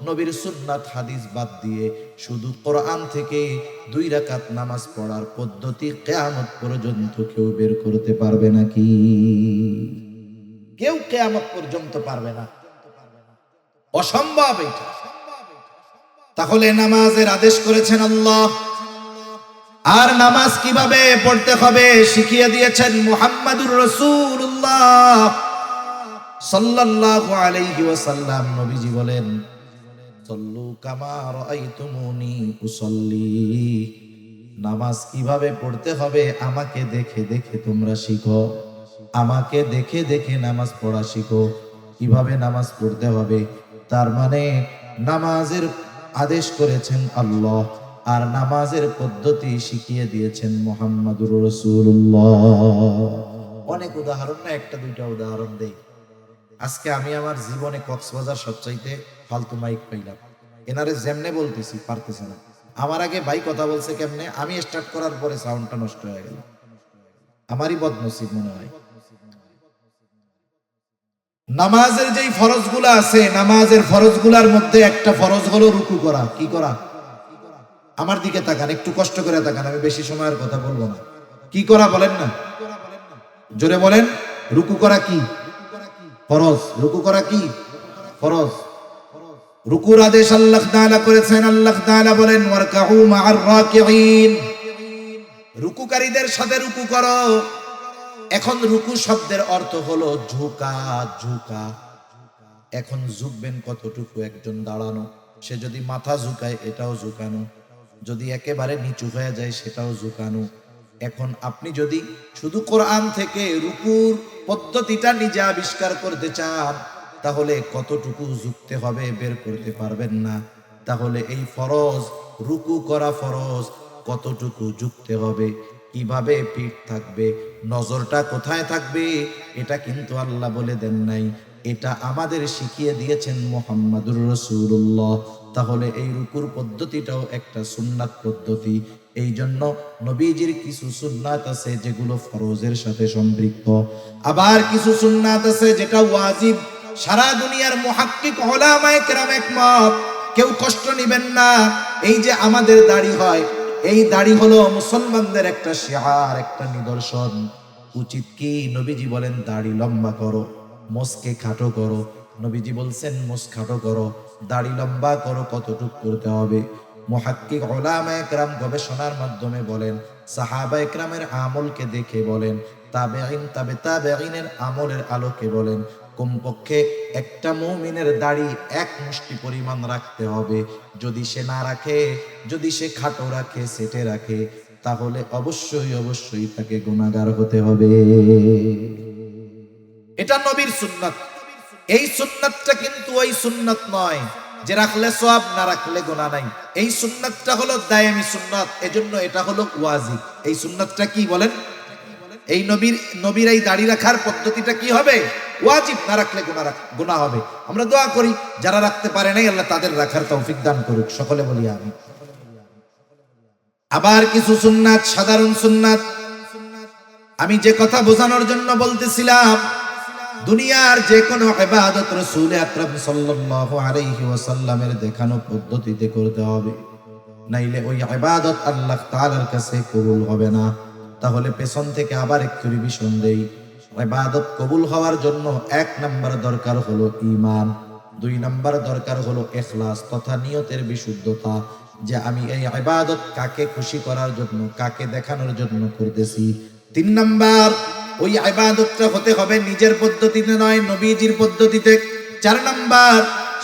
নবীর সুন্নাত হাদিস বাদ দিয়ে শুধু কোরআন থেকে 2 রাকাত নামাজ পড়ার পদ্ধতি কিয়ামত পর্যন্ত কেউ বের করতে পারবে নাকি? কেউ কিয়ামত পর্যন্ত পারবে না, অসম্ভব এটা। তাহলে নামাজের আদেশ করেছেন আল্লাহ, আর নামাজ কিভাবে পড়তে হবে শিখিয়ে দিয়েছেন মুহাম্মাদুর রাসূলুল্লাহ সাল্লাল্লাহু আলাইহি ওয়াসাল্লাম। নবীজি বলেন সল্লু কামা রাআইতুমুনি উসাল্লি, নামাজ কিভাবে পড়তে হবে আমাকে দেখে দেখে তোমরা শিখো, আমাকে দেখে দেখে নামাজ পড়া শিখো। কিভাবে নামাজ পড়তে হবে, তার মানে নামাজের আদেশ করেছেন আল্লাহ, আর নামাজের পদ্ধতি শিখিয়ে দিয়েছেন মুহাম্মাদুর রাসূলুল্লাহ। অনেক উদাহরণ না, একটা দুইটা উদাহরণ দেই। আজকে আমি আমার জীবনে কক্সবাজার সবচাইতে ফালতু মাইক পাইলাম, এনারে যেমনে বলতেছি পারতেছে না। আমার আগে ভাই কথা বলছে কেমনে, আমি স্টার্ট করার পরে সাউন্ডটা নষ্ট হয়ে গেল, আমারই বদনসিব মনে হয়। নামাজের যেই ফরজগুলো আছে, নামাজের ফরজগুলোর মধ্যে একটা ফরজ হলো রুকু করা। কি করা? আমার দিকে তাকান, একটু কষ্ট করে তাকান, আমি বেশি সময়ের কথা বলবো না। কি করা বলেন না, জোরে বলেন। রুকু করা কি ফরজ? রুকু করা কি ফরজ? রুকুর আদেশ আল্লাহ তাআলা করেছেন। আল্লাহ তাআলা বলেন ওয়ারকাউ মা'আর রাকিঈন, রুকুকারীদের সাথে রুকু করো। এখন রুকু শব্দের অর্থ হলো ঝুঁকা, ঝুঁকা। এখন ঝুঁকবেন কতটুকু? একজন দাঁড়ানো, সে যদি মাথা ঝুঁকায় এটাও ঝুঁকানো, যদি একেবারে নিচু হয়ে যায় সেটাও ঝুঁকানো। এখন আপনি যদি শুধু কোরআন থেকে রুকুর পদ্ধতিটা নিজে আবিষ্কার করতে চান তাহলে কতটুকু ঝুঁকতে হবে বের করতে পারবেন না। তাহলে এই ফরজ, রুকু করা ফরজ, কতটুকু ঝুঁকতে হবে, কিভাবে পিঠ থাকবে, নজরটা কোথায় থাকবে, এটা কিন্তু আল্লাহ বলে দেন নাই, এটা আমাদের শিখিয়ে দিয়েছেন মুহাম্মাদুর রাসূলুল্লাহ। তাহলে এই রুকুর পদ্ধতিটাও একটা সুন্নাত পদ্ধতি। এই জন্য নবীজির কিছু সুন্নাত আছে যেগুলো ফরজের সাথে সম্পৃক্ত, আবার কিছু সুন্নাত আছে যেটা ওয়াজিব। সারা দুনিয়ার মুহাক্কিক উলামায়ে কেরাম একমত, কেউ কষ্ট নেবেন না। এই যে আমাদের দাড়ি হয়, এই দাড়ি হলো মুসলমানদের একটা শিআর, একটা নিদর্শন। উচিত কি? নবীজি বলেন দাড়ি লম্বা করো, মোসকে খাটো করো। নবীজি বলছেন মোস খাটো করো, দাড়ি লম্বা করো। কতটুক করতে হবে? মুহাক্কিক উলামায়ে কেরাম গবেষণার মাধ্যমে বলেন, সাহাবায়ে কেরামের আমলকে দেখে বলেন, তাবেঈন, তাবেঈনের আমলের আলোকে বলেন, কমপক্ষে একটা মুমিনের দাড়ি 1 মুষ্টি পরিমাণ রাখতে হবে। যদি সে না রাখে, যদি সে খাটো রাখে, সেটে রাখে, তাহলে অবশ্যই অবশ্যই তাকে গুনাহগার হতে হবে। এটা নবীর সুন্নাত। এই সুন্নাতটা কিন্তু ওই সুন্নাত নয় যে রাখলে সওয়াব, না রাখলে গুনাহ নাই। এই সুন্নাতটা হলো দায়েমি সুন্নাত, এজন্য এটা হলো ওয়াজিব। এই সুন্নাতটা কি বলেন? এই নবীর এই দাড়ি রাখার পদ্ধতিটা কি হবে? ওয়াজিব, না রাখলে গুনাহ হবে। আমরা দোয়া করি যারা রাখতে পারে নাই আল্লাহ তাদের রাখার তৌফিক দান করুক, সকলে বলি আমিন। আবার কিছু সুন্নাত, সাধারণ সুন্নাত, আমি যে কথা বোঝানোর জন্য বলতেছিলাম, দুনিয়ার যে কোনো ইবাদত রাসূল আকরাম সাল্লাল্লাহু আলাইহি ওয়াসাল্লামের দেখানো পদ্ধতিতে করতে হবে, নাইলে ওই ইবাদত আল্লাহ তাআলার কাছে কবুল হবে না। তাহলে পেছন থেকে আবার একটু রিভিশন দেই। ইবাদত কবুল হওয়ার জন্য 1 নাম্বার দরকার হলো ঈমান, 2 নাম্বার দরকার হলো ইখলাস তথা নিয়তের বিশুদ্ধতা, যে আমি এই ইবাদত কাকে খুশি করার জন্য, কাকে দেখানোর জন্য করতেছি। 3 নাম্বার, ওই ইবাদতটা হতে হবে নিজের পদ্ধতিতে নয়, নবীজির পদ্ধতিতে। 4 নাম্বার,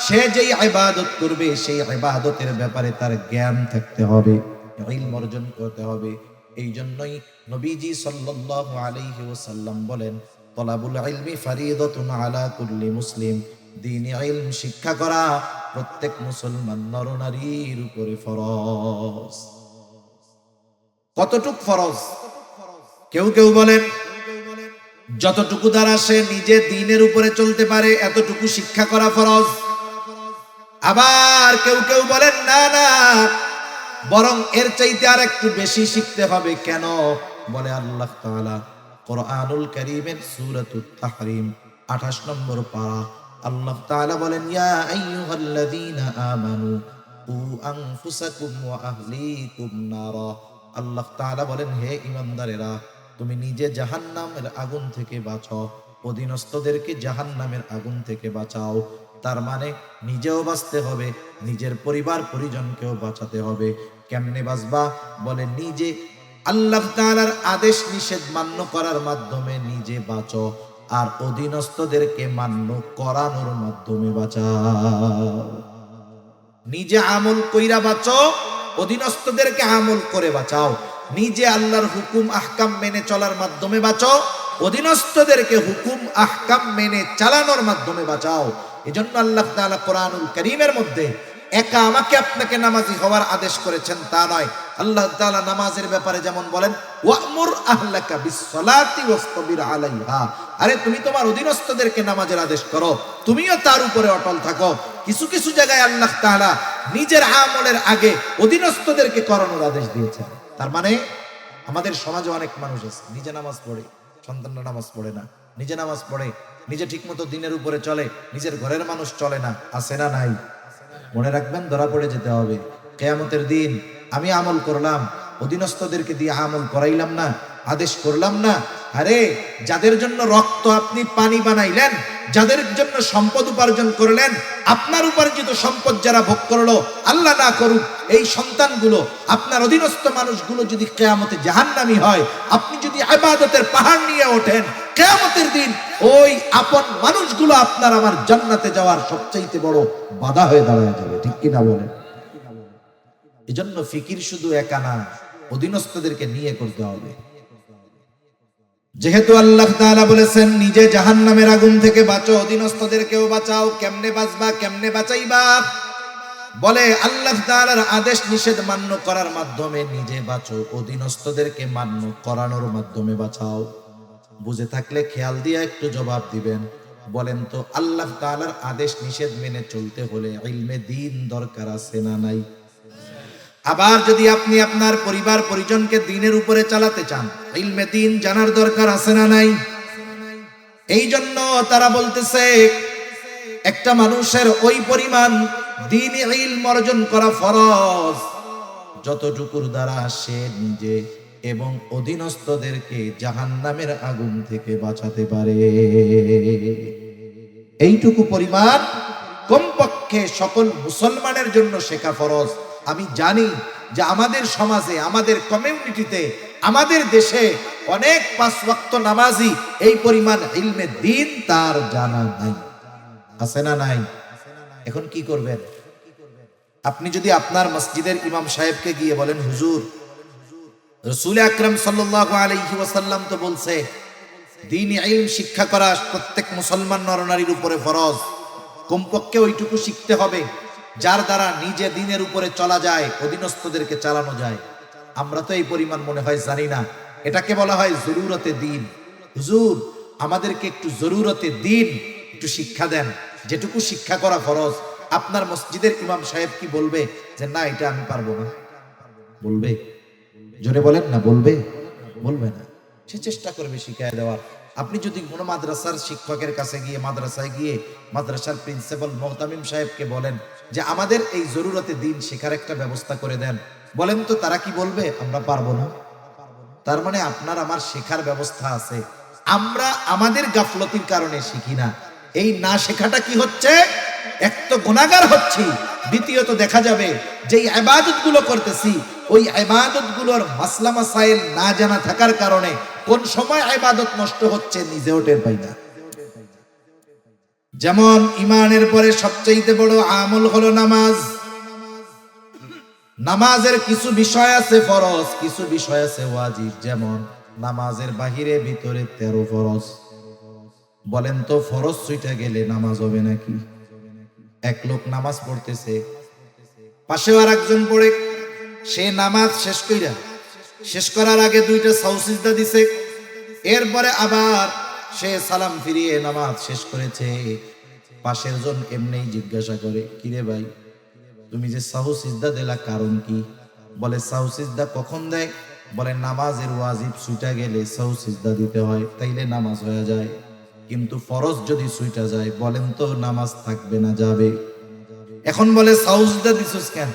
সে যেই ইবাদত করবে সেই ইবাদতের ব্যাপারে তার জ্ঞান থাকতে হবে, ইলম অর্জন করতে হবে। এই জন্যই নবীজি সাল্লাল্লাহু আলাইহি ওয়াসাল্লাম বলেন, তলাবুল ইলমি ফারিদাতুন আলা কুল্লি মুসলিম, দ্বীনি ইলম শিক্ষা করা প্রত্যেক মুসলমান নরনারীর উপরে ফরজ। কতটুক ফরজ? কেউ কেউ বলেন যতটুকু দ্বারা সে নিজে দ্বীনের উপরে চলতে পারে এতটুকু শিক্ষা করা ফরজ। আবার কেউ কেউ বলেন না না, বরং এর চাইতে আর একটু বেশি শিখতে হবে। কেন? বলে আল্লাহ তাআলা কোরআনুল কারীমের সূরাতুত তাহরীম 28 নম্বর পারা, আল্লাহ তাআলা বলেন ইয়া আইয়ুহাল্লাযীনা আমানু কু আনফুসাকুম ওয়া আহলিকুম নারা। আল্লাহ তাআলা বলেন হে ঈমানদারেরা, তুমি নিজে জাহান্নামের আগুন থেকে বাঁচাও, অধীনস্থদেরকে জাহান্নামের আগুন থেকে বাঁচাও। তার মানে নিজেও বাঁচতে হবে, নিজের পরিবার পরিজনকেও বাঁচাতে হবে। কেমনে বাঁচবা? বলে নিজে আল্লাহ তাআলার আদেশ নিষেধ মান্য করার মাধ্যমে নিজে বাঁচো, আর অধীনস্থদেরকে মান্য করানোর মাধ্যমে বাঁচাও। নিজে আমল কইরা বাঁচো, অধীনস্থদেরকে আমল করে বাঁচাও। নিজে আল্লাহর হুকুম আহকাম মেনে চলার মাধ্যমে বাঁচো, অধীনস্থদেরকে হুকুম আহকাম মেনে চালানোর মাধ্যমে বাঁচাও। এজন্য আল্লাহ তাআলা কোরআনুল কারীমের মধ্যে একা আমাকে আপনাকে নামাজি হওয়ার আদেশ করেছেন তা নয়। আল্লাহ তাআলা নামাজের ব্যাপারে যেমন বলেন ওয়া'মুর আহলাকা বিস-সালাতি ওয়াসতাবির আলাইহা, আরে তুমি তোমার অধীনস্থদেরকে নামাজের আদেশ করো, তুমিও তার উপরে অটল থাকো। কিছু কিছু জায়গায় আল্লাহ তাআলা নিজের আমলের আগে অধীনস্থদেরকে করানোর আদেশ দিয়েছেন। তার মানে আমাদের সমাজে অনেক মানুষ আছে নিজে নামাজ পড়ে, সন্তানরা নামাজ পড়ে না, নিজে নামাজ পড়ে, নিজে ঠিকমতো দিনের উপরে চলে, নিজের ঘরের মানুষ চলে না। আছে না নাই? মনে রাখবেন, ধরা পড়ে যেতে হবে। কিয়ামতের দিন আমি আমল করলাম, অধীনস্থদেরকে দিয়ে আমল করাইলাম না, আদেশ করলাম না। আরে যাদের জন্য রক্ত আপনি পানি বানাইলেন, যাদের জন্য সম্পদ উপার্জন করলেন, আপনার উপার্জিত সম্পদ যারা ভোগ করলো, আল্লাহ না করুক এই সন্তানগুলো, আপনার অধীনস্থ মানুষগুলো যদি কিয়ামতে জাহান্নামী হয়, আপনি যদি ইবাদতের পাহাড় নিয়ে ওঠেন, কিয়ামতের দিন ওই আপন মানুষগুলো আপনার আমার জান্নাতে যাওয়ার সবচাইতে বড় বাধা হয়ে দাঁড়ায় যাবে। ঠিক কি না বলেন? এজন্য ফিকির শুধু একা না, অধীনস্থদেরকে নিয়ে করতে হবে। যেহেতু আল্লাহ তাআলা বলেছেন নিজে জাহান্নামের আগুন থেকে বাঁচো, অধীনস্থদেরকেও বাঁচাও। কেমনে বাঁচবা, কেমনে বাঁচাইবা? বলে আল্লাহ তাআলার আদেশ নিষেধ মান্য করার মাধ্যমে নিজে বাঁচো, অধীনস্থদেরকে মান্য করানোর মাধ্যমে বাঁচাও। বুঝে থাকলে খেয়াল দিয়ে একটু জবাব দিবেন। বলেন তো আল্লাহ তাআলার আদেশ নিষেধ মেনে চলতে হলে ইলমে দ্বীন দরকার আছে না নাই? আবার যদি আপনি আপনার পরিবার পরিজনকে দ্বীনের উপরে চালাতে চান, ইলমে দ্বীন জানার দরকার আছে না নাই? এই জন্য তারা বলতেছে একটা মানুষের ওই পরিমাণ দ্বীনি ইলম অর্জন করা ফরজ যতটুকুর দ্বারা সে নিজে এবং অধীনস্থদেরকে জাহান্নামের আগুন থেকে বাঁচাতে পারে। এইটুকু পরিমাণ কমপক্ষে সকল মুসলমানের জন্য শেখা ফরজ। আমি জানি যে আমাদের সমাজে, আমাদের কমিউনিটিতে, আমাদের দেশে অনেক পাঁচ ওয়াক্ত নামাজি এই পরিমাণ ইলমে দ্বীন তার জানা নাই। আছে না নাই? এখন কি করবেন? আপনি যদি আপনার মসজিদের ইমাম সাহেবকে গিয়ে বলেন হুজুর, রাসূল আকরাম সাল্লাল্লাহু আলাইহি ওয়াসাল্লাম তো বলছে দ্বীনি ইলম শিক্ষা করা প্রত্যেক মুসলমান নরনারীর উপরে ফরজ, কমপক্ষে ওইটুকু শিখতে হবে যার দ্বারা নিজে দ্বীনের উপরে চলা যায়, অধীনস্থদেরকে চালানো যায়। আমরা তো এই পরিমাণ মনে হয় জানি না। এটাকে বলা হয় জরুরতে দ্বীন। হুজুর আমাদেরকে একটু জরুরতে দ্বীন একটু শিক্ষা দেন, যেটুকু শিক্ষা করা ফরজ। আপনার মসজিদের ইমাম সাহেব কি বলবে যে না এটা আমি পারবো না? বলবে? জোরে বলেন না, বলবে? বলবে না। সে চেষ্টা করবে শিখিয়ে দেওয়ার। আপনি যদি কোনো মাদ্রাসার শিক্ষকের কাছে গিয়ে, মাদ্রাসায় গিয়ে মাদ্রাসার প্রিন্সিপাল মুহতামিম সাহেবকে বলেন যে আমাদের এই জরুরতে দ্বীন শেখার একটা ব্যবস্থা করে দেন, বলেন তো তারা কি বলবে? আমরা পারবো না। তার মানে আপনার আমার শেখার ব্যবস্থা আছে, আমরা আমাদের গাফলতির কারণে শিখি না। এই না শেখাটা কি হচ্ছে? এক তো গুনাহগার হচ্ছি, দ্বিতীয়ত দেখা যাবে যে ইবাদত গুলো করতেছি ওই ইবাদত গুলোর মাসলা মাসাইল না জানা থাকার কারণে কোন সময় ইবাদত নষ্ট হচ্ছে নিজেও টের পাই না। যেমন ইমানের পরে সবচেয়ে বড় আমল হলো নামাজ। নামাজের কিছু বিষয় আছে ফরজ, কিছু বিষয় আছে ওয়াজিব। যেমন নামাজের বাহিরে ভিতরে 13 ফরজ। বলেন তো ফরজ ছুঁইটা গেলে নামাজ হবে নাকি? এক লোক নামাজ পড়তেছে, পাশেও আর একজন পড়ে, সে নামাজ শেষ করার আগে 2টা সাউ সিজদা দিছে, এরপরে আবার সে সালাম ফিরিয়ে নামাজ শেষ করেছে। পাশের জন এমনিই জিজ্ঞাসা করে, কিরে ভাই, তুমি যে সাহু সিজদা দিলা কারণ কি? বলে সাহু সিজদা কখন দেয়? বলে নামাজের ওয়াজিব ছুটা গেলে সাহু সিজদা দিতে হয়, তাইলে নামাজ হয়ে যায়। কিন্তু ফরজ যদি ছুটা যায়, বলেন তো নামাজ থাকবে না যাবে? এখন বলে সাহু সিজদা দিছস কেন?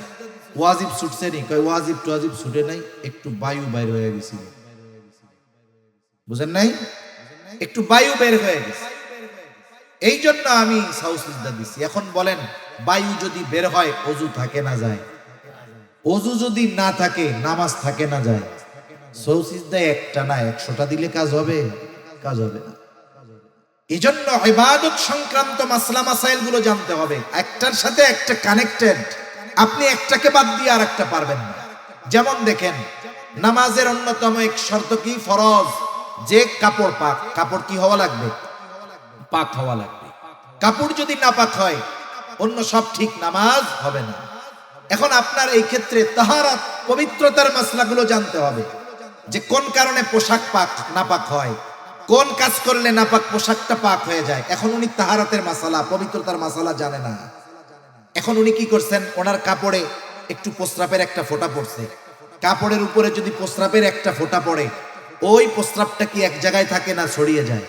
ওয়াজিব ছুটছে নি? কয় ওয়াজিব টুয়াজিব ছুটে নাই, একটু বায়ু বাইর হয়ে গেছিল। বুঝেন নাই? একটু বায়ু বের হয়ে গেছে, এই জন্য আমি সাহু সিজদা দিছি। এখন বলেন, বায়ু যদি বের হয় ওযু থাকে না যায়? ওযু যদি না থাকে নামাজ থাকে না যায়? সাহু সিজদা একটা না 100টা দিলে কাজ হবে? কাজ হবে না। এই জন্য ইবাদত সংক্রান্ত মাসলা মাসাইল গুলো জানতে হবে, একটার সাথে একটা কানেক্টেড। আপনি একটাকে বাদ দিয়ে আর একটা পারবেন না। যেমন দেখেন, নামাজের অন্যতম এক শর্ত কি? ফরজ যে কাপড় পাক। কাপড় কি হওয়া লাগবে? পাক হওয়া লাগবে। কাপড় যদি না পাক হয় অন্য সব ঠিক, নামাজ হবে না। এখন আপনার এই ক্ষেত্রে তাহারাত পবিত্রতার মাসলাগুলো জানতে হবে, যে কোন কারণে পোশাক পাক নাপাক হয়, কোন কাজ করলে নাপাক পোশাকটা পাক হয়ে যায়। এখন উনি তাহারাতের মাসালা, পবিত্রতার মাসালা জানে না। এখন উনি কি করছেন? ওনার কাপড়ে একটু প্রস্রাবের একটা ফোঁটা পড়ছে। কাপড়ের উপরে যদি প্রস্রাবের একটা ফোঁটা পড়ে, ওই প্রস্রাবটা কি এক জায়গায় থাকে না ছড়িয়ে যায়?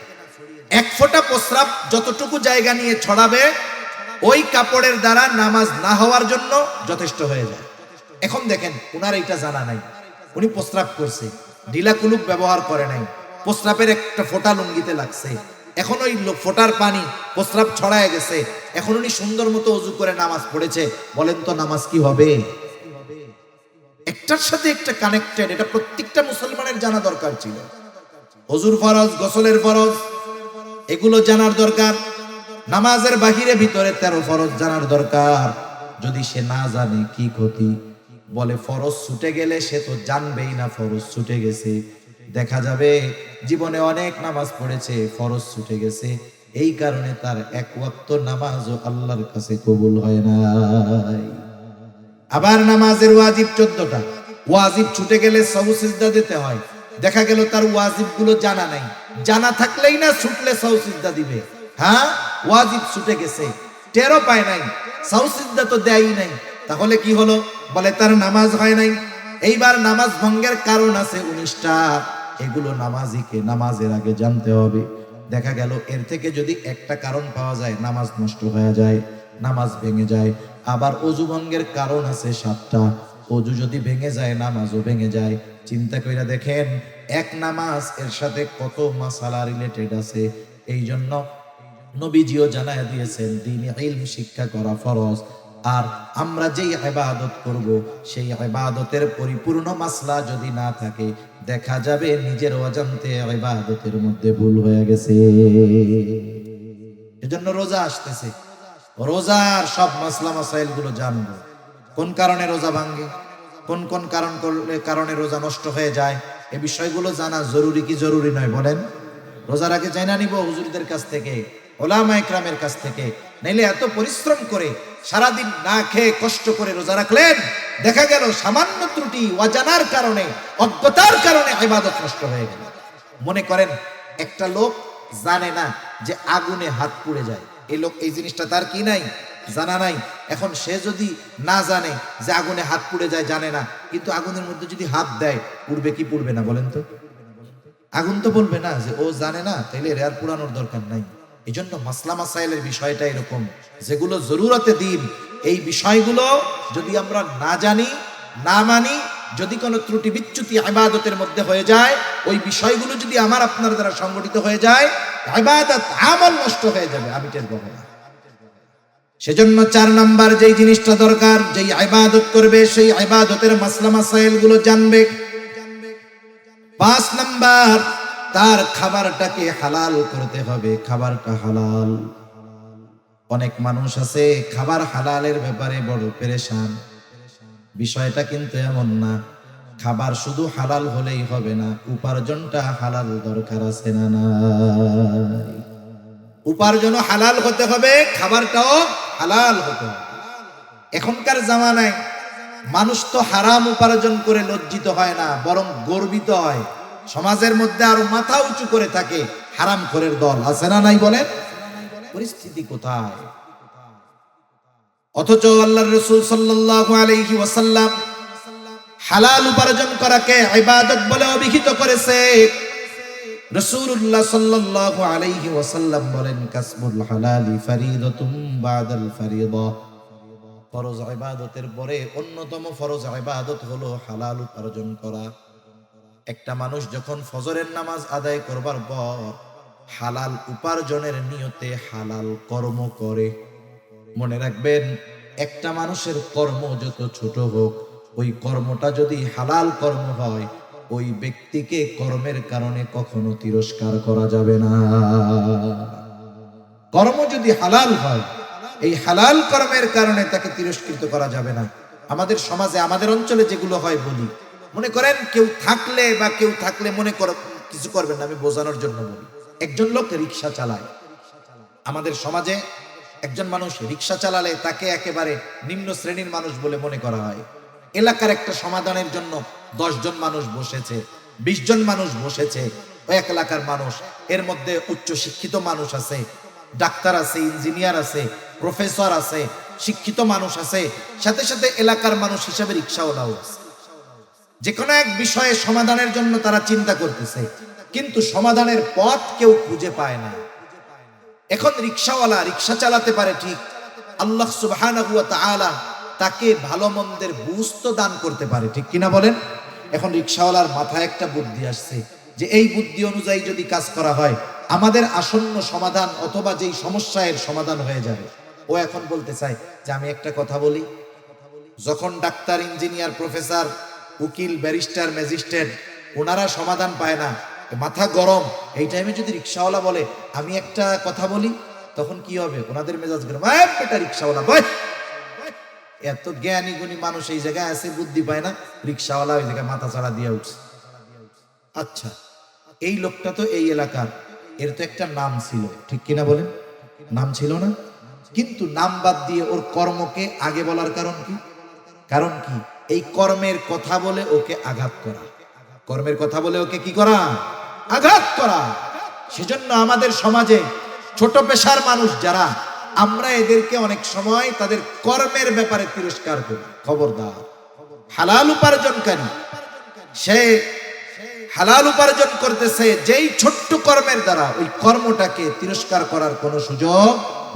এক ফোঁটা প্রস্রাব যতটুকু জায়গা নিয়ে ছড়াবে, ওই কাপড়ের দ্বারা নামাজ না হওয়ার জন্য যথেষ্ট হয়ে যায়। এখন দেখেন, উনার এইটা জানা নাই, উনি প্রস্রাব করছে, ঢিলা কুলুপ ব্যবহার করে নাই, প্রস্রাবের একটা ফোঁটা লুঙ্গিতে লাগছে, এখন ওই ফোঁটার পানি প্রস্রাব ছড়ায় গেছে। এখন উনি সুন্দর মতো ওযু করে নামাজ পড়েছে, বলেন তো নামাজ কি হবে? একটার সাথে একটা কানেক্টেড। এটা প্রত্যেকটা মুসলমানের জানা দরকার ছিল। ওযুর ফরজ, গোসলের ফরজ, এগুলো জানার দরকার। নামাজের বাহিরে ভিতরে 13 ফরজ জানার দরকার। যদি সে না জানে কি ক্ষতি? বলে ফরজ ছুটে গেলে সে তো জানবেই না ফরজ ছুটে গেছে। দেখা যাবে জীবনে অনেক নামাজ পড়েছে, ফরজ ছুটে গেছে, এই কারণে তার এক ওয়াক্ত নামাজও আল্লাহর কাছে কবুল হয় নাই। আবার নামাজের ওয়াজিব 14টা। ওয়াজিব ছুটে গেলে সাহু সিজদা দিতে হয়। দেখা গেল তার ওয়াজিব গুলো জানা নাই, জানা থাকলেই না ছুটলে সাহু সিজদা দিবে। হ্যাঁ, ওয়াজিব ছুটে গেছে, টেরও পায় নাই, সাহু সিজদা তো দেয়ই নাই, তাহলে কি হলো? বলে তার নামাজ হয় নাই। এইবার নামাজ ভঙ্গের কারণ আছে 19টা। এগুলো নামাজিকে নামাজের আগে জানতে হবে। দেখা গেল এর থেকে যদি একটা কারণ পাওয়া যায়, নামাজ নষ্ট হয়ে যায়, নামাজ ভেঙে যায়। আবার ওযু ভঙ্গের কারণ আছে 7টা। ওযু যদি ভেঙে যায়, নামাজও ভেঙে যায়। চিন্তা কইরা দেখেন, এক নামাজ এর সাথে কত মাসালা রিলেটেড আছে। এই জন্য নবীজিও জানায় দিয়েছেন, দ্বীনে ইলম শিক্ষা করা ফরজ। আর আমরা যেই ইবাদত করব, সেই ইবাদতের পরিপূর্ণ মাসলা যদি না থাকে, দেখা যাবে নিজের অজান্তে ইবাদতের মধ্যে ভুল হয়ে গেছে। এজন্য রোজা আসতেছে, রোজার সব মাসলা মাসাইল গুলো জানবো। কোন কারণে রোজা ভাঙে, কোন কোন কারণে রোজা নষ্ট হয়ে যায়, এই বিষয়গুলো জানা জরুরি কি জরুরি নয় বলেন? রোজার আগে জানা নিব হুজুরদের কাছ থেকে, ওলামা ইকরামের কাছ থেকে। নাইলে এত পরিশ্রম করে সারাদিন না খেয়ে কষ্ট করে রোজা রাখলেন, দেখা গেল সামান্য ত্রুটি, অজানার কারণে, অজ্ঞতার কারণে ইবাদত নষ্ট হয়ে গেল। মনে করেন একটা লোক জানে না যে আগুনে হাত পুড়ে যায়, এই লোক এই জিনিসটা তার কি নাই, জানা নাই। এখন সে যদি না জানে যে আগুনে হাত পুড়ে যায়, জানে না, কিন্তু আগুনের মধ্যে যদি হাত দেয়, পুড়বে কি পুড়বে না বলেন তো? আগুন তো বলবে না যে ও জানে না, তাইলে এর আর পুরানোর দরকার নাই। এই জন্য মাসলা মাসাইলের বিষয়টা এরকম, যেগুলো জরুরতে দিন, এই বিষয়গুলো যদি আমরা না জানি, না মানি, যদি কোনো ত্রুটি বিচ্যুতি ইবাদতের মধ্যে হয়ে যায়, ওই বিষয়গুলো যদি আমার আপনার দ্বারা সংগঠিত হয়ে যায়, ইবাদত আমল নষ্ট হয়ে যাবে, আমি টের পাবো না। সেজন্য 4 নাম্বার যেই জিনিসটা দরকার, যেই ইবাদত করবে সেই ইবাদতের মাসলা মাসাইল গুলো জানবে। 5 নাম্বার, তার খাবারটাকে হালাল করতে হবে, খাবারটা হালাল। অনেক মানুষ আছে খাবার হালালের ব্যাপারে বড় পেরেশান। বিষয়টা কিন্তু এমন না, খাবার শুধু হালাল হলেই হবে না, উপার্জনটা হালাল দরকার আছে না নাই? উপার্জনও হালাল হতে হবে, খাবারটাও হালাল হতে হবে। এখনকার জামানায় মানুষ তো হারাম উপার্জন করে লজ্জিত হয় না, বরং গর্বিত হয়। সমাজের মধ্যে আরো মাথা উঁচু করে থাকে, হারামখোরের দল আছে না নাই বলেন? পরিস্থিতি কোথায়? অথচ আল্লাহর রাসূল সাল্লাল্লাহু আলাইহি ওয়াসাল্লাম হালাল উপার্জন করাকে ইবাদত বলে অভিহিত করেছে। রাসূলুল্লাহ সাল্লাল্লাহু আলাইহি ওয়াসাল্লাম বলেন, কাসবুল হালালি ফরিদাতুম বাদাল ফরিদা। ফরজ ইবাদতের পরে অন্যতম ফরজ ইবাদত হলো হালাল উপার্জন করা। একটা মানুষ যখন ফজরের নামাজ আদায় করবার পর হালাল উপার্জনের নিয়তে হালাল কর্ম করে, মনে রাখবেন একটা মানুষের কর্ম যত ছোট হোক, ওই কর্মটা যদি হালাল কর্ম হয়, ওই ব্যক্তিকে কর্মের কারণে কখনো তিরস্কার করা যাবে না। কর্ম যদি হালাল হয়, এই হালাল কর্মের কারণে তাকে তিরস্কৃত করা যাবে না। আমাদের সমাজে, আমাদের অঞ্চলে যেগুলো হয় বলি, মনে করেন কেউ থাকলে মনে কর কিছু করবেন না, আমি বোঝানোর জন্য বলি। একজন লোক রিক্সা চালায়, আমাদের সমাজে একজন মানুষ রিক্সা চালালে তাকে একেবারে নিম্ন শ্রেণীর মানুষ বলে মনে করা হয়। এলাকার একটা সমাধানের জন্য 10 জন মানুষ বসেছে, 20 জন মানুষ বসেছে, ওই এক এলাকার মানুষ, এর মধ্যে উচ্চ শিক্ষিত মানুষ আছে, ডাক্তার আছে, ইঞ্জিনিয়ার আছে, প্রফেসর আছে, শিক্ষিত মানুষ আছে, সাথে সাথে এলাকার মানুষ হিসাবে রিক্সাওয়ালাও আছে। যে কোনো এক বিষয়ে সমাধানের জন্য তারা চিন্তা করতেছে, কিন্তু সমাধানের পথ কেউ খুঁজে পায় না। এখন রিক্সাওয়ালা রিক্সা চালাতে পারে ঠিক, আল্লাহ সুবহানাহু ওয়া তাআলা তাকে ভালো মন্দের বুঝ তো দান করতে পারে, ঠিক কিনা বলেন? এখন রিক্সাওয়ালার মাথায় একটা বুদ্ধি আসছে যে এই বুদ্ধি অনুযায়ী যদি কাজ করা হয় আমাদের আসন্ন সমাধান অথবা যেই সমস্যার সমাধান হয়ে যাবে। ও এখন বলতে চায় যে আমি একটা কথা বলি, যখন ডাক্তার, ইঞ্জিনিয়ার, প্রফেসর, উকিল, ব্যারিস্টার, ম্যাজিস্ট্রেট ওনারা সমাধান পায় না, মাথা গরম, এই টাইমে যদি রিক্সাওয়ালা বলে আমি একটা কথা বলি, তখন কি হবে? ওনাদের মেজাজ গরম, বেটা রিক্সাওয়ালা বল। এত জ্ঞানী গুণী মানুষ এই জায়গায় আছে, বুদ্ধি পায় না, রিক্সাওয়ালা ওই জায়গায় মাথা চাড়া দিয়ে উঠছে। আচ্ছা, এই লোকটা তো এই এলাকার, এর তো একটা নাম ছিল, ঠিক কিনা বলেন? নাম ছিল না? কিন্তু নাম বাদ দিয়ে ওর কর্মকে আগে বলার কারণ কি? কারণ কি? এই কর্মের কথা বলে ওকে আঘাত করা, কর্মের কথা বলে ওকে কি করা? আঘাত করা। সেজন্য আমাদের সমাজে ছোট পেশার মানুষ যারা, আমরা এদেরকে অনেক সময় তাদের কর্মের ব্যাপারে তিরস্কার করি। খবরদার, হালাল উপার্জনকারী, সে হালাল উপার্জন করতেছে, যেই ছোট্ট কর্মের দ্বারা ওই কর্মটাকে তিরস্কার করার কোনো সুযোগ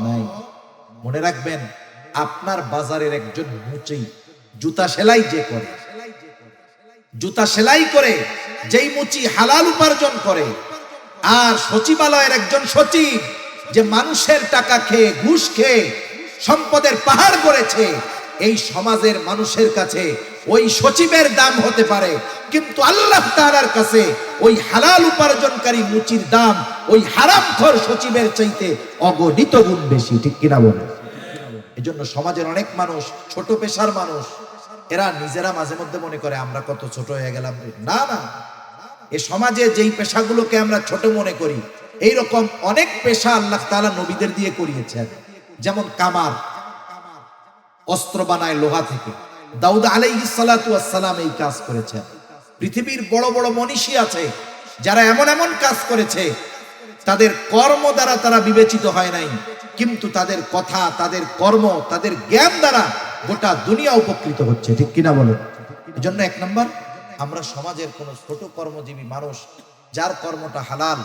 নাই। মনে রাখবেন, আপনার বাজারের একজন মুচি জুতা সেলাই যে করে, জুতা সেলাই করে যেই মুচি হালাল উপার্জন করে, আর সচিবালয়ের একজন সচিব যে মানুষের টাকা খেয়ে, ঘুষ খেয়ে সম্পদের পাহাড় করেছে, এই সমাজের মানুষের কাছে ওই সচিবের দাম হতে পারে, কিন্তু আল্লাহ তাআলার কাছে ওই হালাল উপার্জনকারী মুচির দাম ওই হারামখোর সচিবের চাইতে অগণিত গুণ বেশি, ঠিক কিনা বলেন? এজন্য সমাজের অনেক মানুষ, ছোট পেশার মানুষ, এরা নিজেরা মাঝে মধ্যে মনে করে আমরা কত ছোট হয়ে গেলাম। না না, এ সমাজে যেই পেশাগুলোকে আমরা ছোট মনে করি, এইরকম অনেক পেশা আল্লাহ তাআলা নবীদের দিয়ে করিয়েছেন। যেমন কামার, অস্ত্র বানায় লোহা থেকে, দাউদ আলাইহিস সালাতু ওয়াস সালাম এই কাজ করেছেন। পৃথিবীর বড় বড় মনীষী আছে যারা এমন এমন কাজ করেছে, তাদের কর্ম দ্বারা তারা বিবেচিত হয় নাই, কিন্তু তাদের কথা, তাদের কর্ম, তাদের জ্ঞান দ্বারা গোটা দুনিয়া উপকৃত হচ্ছে, ঠিক কিনা বলেন? এজন্য এক নম্বর, আমরা সমাজের কোন ছোট কর্মজীবী মানুষ যার কর্মটা হালাল,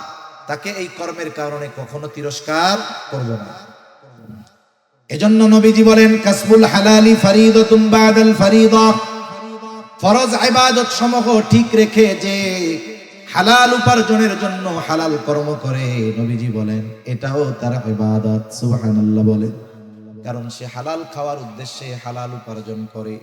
তাকে এই কর্মের কারণে কখনো তিরস্কার করব না। এজন্য নবীজি বলেন, কাসবুল হালালি ফরিদাতুম বাদাল ফরিদা। ফরজ ইবাদত সমূহ ঠিক রেখে যে হালাল উপার্জনের জন্য হালাল কর্ম করে, নবীজি বলেন এটাও তার ইবাদত। সুবহানাল্লাহ বলেন। কারণ সে হালাল খাওয়ার উদ্দেশ্যে হালাল উপার্জন করে।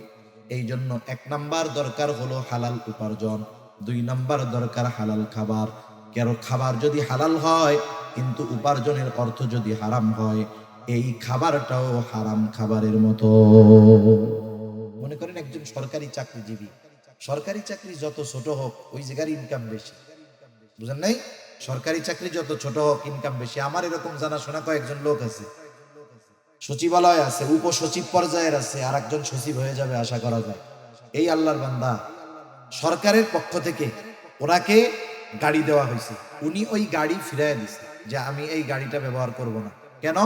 এই জন্য 1 নাম্বার দরকার হলো হালাল উপার্জন, 2 নাম্বার দরকার হালাল খাবার। কারণ খাবার যদি হালাল হয় কিন্তু উপার্জনের অর্থ যদি হারাম হয়, এই খাবারটাও হারাম খাবারের মতো। মনে করেন একজন সরকারি চাকরিজীবী, সরকারি চাকরি যত ছোট হোক ওই জায়গার ইনকাম বেশি, বুঝেন নাই? সরকারি চাকরি যত ছোট হোক ইনকাম বেশি। আমার এরকম জানাশোনা কয়েকজন লোক আছে, সচিবালয় আছে, উপসচিব পর্যায়ের আছে, আর একজন সচিব হয়ে যাবে আশা করা যায়। এই আল্লাহর বান্দা, সরকারের পক্ষ থেকে ওনাকে গাড়ি দেওয়া হয়েছে, উনি ওই গাড়ি ফিরাইয়া দিছে যে আমি এই গাড়িটা ব্যবহার করব না। কেন?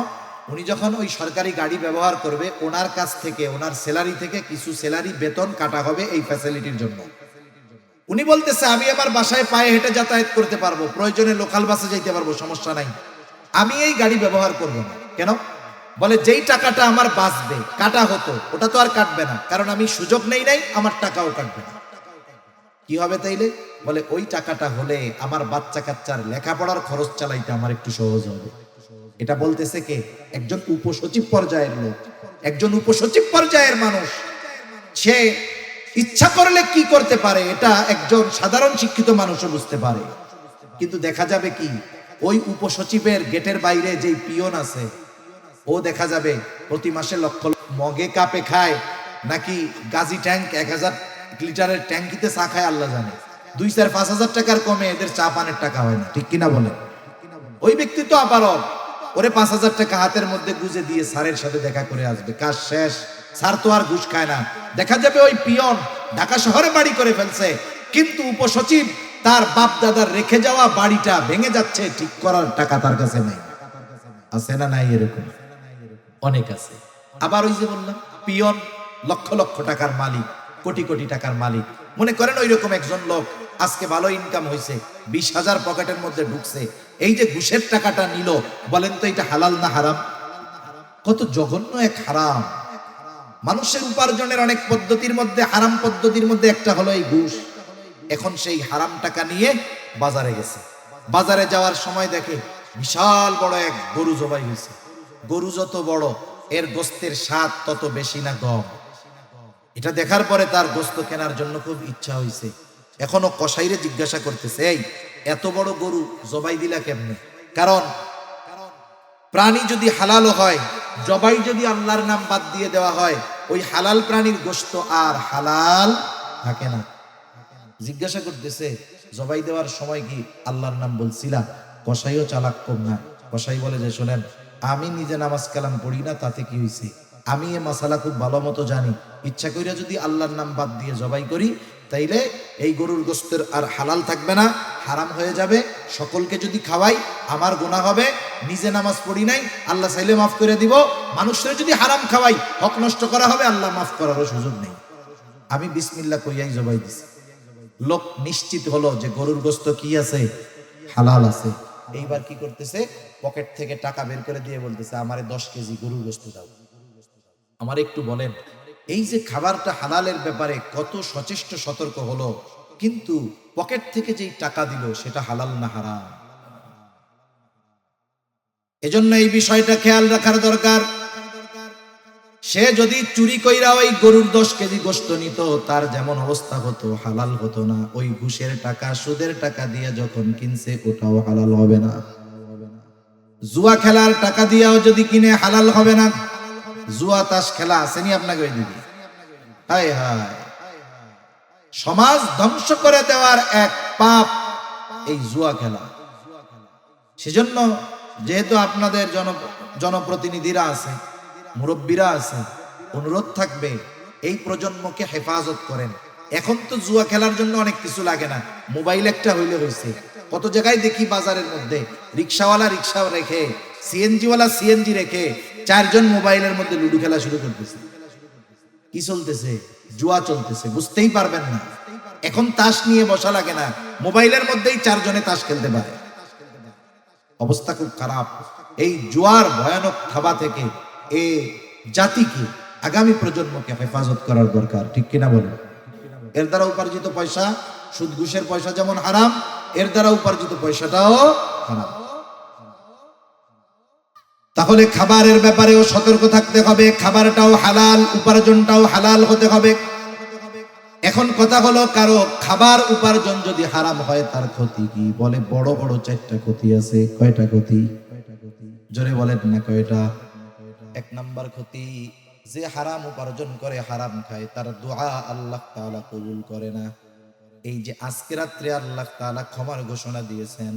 উনি যখন ওই সরকারি গাড়ি ব্যবহার করবে, ওনার কাছ থেকে, ওনার স্যালারি থেকে কিছু স্যালারি বেতন কাটা হবে এই ফ্যাসিলিটির জন্য। উনি বলতেছে আমি আমার বাসায় পায়ে হেঁটে যাতায়াত করতে পারবো, প্রয়োজনে লোকাল বাসে যাইতে পারবো, সমস্যা নাই, আমি এই গাড়ি ব্যবহার করব না। কেন? বলে যেই টাকাটা আমার বাঁচবে, কাটা হতো, ওটা তো আর কাটবে না, কারণ আমি সুযোগ নেই নাই, আমার টাকাও কাটবে না। কি হবে তাইলে? বলে ওই টাকাটা হলে আমার বাচ্চা কাচ্চার লেখাপড়ার খরচ চালাইতে আমার একটু সহজ হবে। এটা বলতেছে কে? একজন উপসচিব পর্যায়ের লোক, একজন উপসচিব পর্যায়ের মানুষ। সে ইচ্ছা করলে কি করতে পারে এটা একজন সাধারণ শিক্ষিত মানুষও বুঝতে পারে। কিন্তু দেখা যাবে কি, ওই উপসচিবের গেটের বাইরে যেই পিয়ন আছে, ও দেখা যাবে প্রতি মাসে লক্ষ মগে কাপে খায়, নাকি গাজী ট্যাঙ্ক 1000 লিটারের ট্যাঙ্কিতে চা খায় আল্লাহ জানে। 2-4-5 হাজার টাকার কমে এদের চা পানের টাকা হয় না, ঠিক কিনা বলে? ওই ব্যক্তি তো আবার ওরে 5,000 টাকা হাতের মধ্যে গুজে দিয়ে স্যারের সাথে দেখা করে আসবে, কাজ শেষ। স্যার তো আর ঘুষ খায় না। দেখা যাবে ওই পিয়ন ঢাকা শহরে বাড়ি করে ফেলছে, কিন্তু উপসচিব তার বাপ দাদার রেখে যাওয়া বাড়িটা ভেঙে যাচ্ছে, ঠিক করার টাকা তার কাছে নেই। আছে না নাই? এরকম অনেক আছে। আবার ওই যে বললাম, পিয়ন লক্ষ লক্ষ টাকার মালিক, কোটি কোটি টাকার মালিক। মনে করেন ওই রকম একজন লোক, আজকে ভালো ইনকাম হয়েছে, 20,000 পকেটের মধ্যে ঢুকছে, এই যে ঘুষের টাকাটা নিল, বলেন তো এটা হালাল না হারাম? কত জঘন্য এক হারাম। মানুষের উপার্জনের অনেক পদ্ধতির মধ্যে হারাম পদ্ধতির মধ্যে একটা হলো এই ঘুষ। এখন সেই হারাম টাকা নিয়ে বাজারে গেছে, বাজারে যাওয়ার সময় দেখে বিশাল বড় এক গরু জবাই হয়েছে। গরু যত বড়, এর গোস্তের স্বাদ তত বেশি না কম। এটা দেখার পরে তার গোস্ত কেনার জন্য খুব ইচ্ছা হয়েছে। এখনো কসাইরে জিজ্ঞাসা করতেছে, এই এত বড় গরু জবাই দিলা কেমনে? কারণ প্রাণী যদি হালাল হয়, জবাই যদি আল্লাহর নাম বাদ দিয়ে দেওয়া হয়, ওই হালাল প্রাণীর গোস্ত আর হালাল থাকে না। জিজ্ঞাসা করতেছে, জবাই দেওয়ার সময় কি আল্লাহর নাম বলছিলা? কসাইও চালাক কম না। কসাই বলে যে শোনেন, আমি নিজে নামাজ কালাম পড়ি না, তাতে কি হয়েছে? আমি এ মাসালা খুব ভালো মতো জানি। ইচ্ছা কইরা যদি আল্লাহর নাম বাদ দিয়ে জবাই করি, তাইলে এই গরুর গোস্তের আর হালাল থাকবে না, হারাম হয়ে যাবে। সকলকে যদি খাওয়াই আমার গুনাহ হবে। নিজে নামাজ পড়ি নাই, আল্লাহ চাইলে মাফ করে দিব। মানুষের যদি হারাম খাওয়াই, হক নষ্ট করা হবে, আল্লাহ মাফ করারও সুযোগ নেই। আমি বিসমিল্লাহ কইয়াই জবাই দিছি। লোক নিশ্চিত হলো যে গরুর গোস্ত কি আছে? হালাল আছে। এইবার কি করতেছে? পকেট থেকে টাকা বের করে দিয়ে বলতেছে, আমারে 10 কেজি গরুর গোস্ত দাও। আমার একটু বলেন, এই যে খাবারটা হালালের ব্যাপারে কত সচেষ্ট সতর্ক হলো, কিন্তু পকেট থেকে যেই টাকা দিল সেটা হালাল না হারাম? এজন্য এই বিষয়টা খেয়াল রাখার দরকার। সে যদি চুরি কইরা ওই গরুর 10 কেজি গোস্ত নিত, তার যেমন অবস্থা হতো, হালাল হতো না। ওই ঘুষের টাকা, সুদের টাকা দিয়ে যখন কিনছে, ওটাও হালাল হবে না। জুয়া খেলার টাকা দিয়েও যদি কিনে, হালাল হবে না। জুয়া তাস খেলা আসেনি আপনাকে ওই দিকে? হায় হায়, সমাজ ধ্বংস করে দেওয়ার এক পাপ এই জুয়া খেলা। সেজন্য যেহেতু আপনাদের জনপ্রতিনিধিরা আছে, মুরব্বীরা আছে, অনুরোধ থাকবে এই প্রজন্মকে হেফাজত করেন। এখন তো জুয়া খেলার জন্য অনেক কিছু লাগে না, মোবাইল একটা হইলে হয়েছে। কত জায়গায় দেখি বাজারের মধ্যে রিক্সাওয়ালা রিক্সা রেখে, সিএনজিওয়ালা সিএনজি রেখে, 4 জন মোবাইলের মধ্যে লুডু খেলা শুরু করতেছে। কি চলতেছে? জুয়া চলতেছে, বুঝতেই পারবেন না। এখন তাস নিয়ে বসা লাগে না, মোবাইলের মধ্যেই 4 জনে তাস খেলতে পারে। অবস্থা খুব খারাপ। এই জুয়ার ভয়ানক থাবা থেকে এই জাতিকে, আগামী প্রজন্মকে হেফাজত করার দরকার, ঠিক কিনা বলেন? এর দ্বারা উপার্জিত পয়সা, সুদ ঘুষের পয়সা যেমন হারাম, এর দ্বারা উপার্জিত পয়সাটাও হারাম। তাহলে খাবারের ব্যাপারেও সতর্ক থাকতে হবে। খাবারটাও হালাল, উপার্জনটাও হালাল হতে হবে। এখন কথা হলো, কারো খাবার উপার্জন যদি হারাম হয়, তার ক্ষতি কি? বলে বড় বড় 4টা ক্ষতি আছে। কয়টা ক্ষতি? জোরে বলেন না কয়টা? 1 নাম্বার ক্ষতি, যে হারাম উপার্জন করে, হারাম খায়, তার দোয়া আল্লাহ তাআলা কবুল করে না। এই যে আজকে রাত্রে আল্লাহ তাআলা ক্ষমার ঘোষণা দিয়েছেন,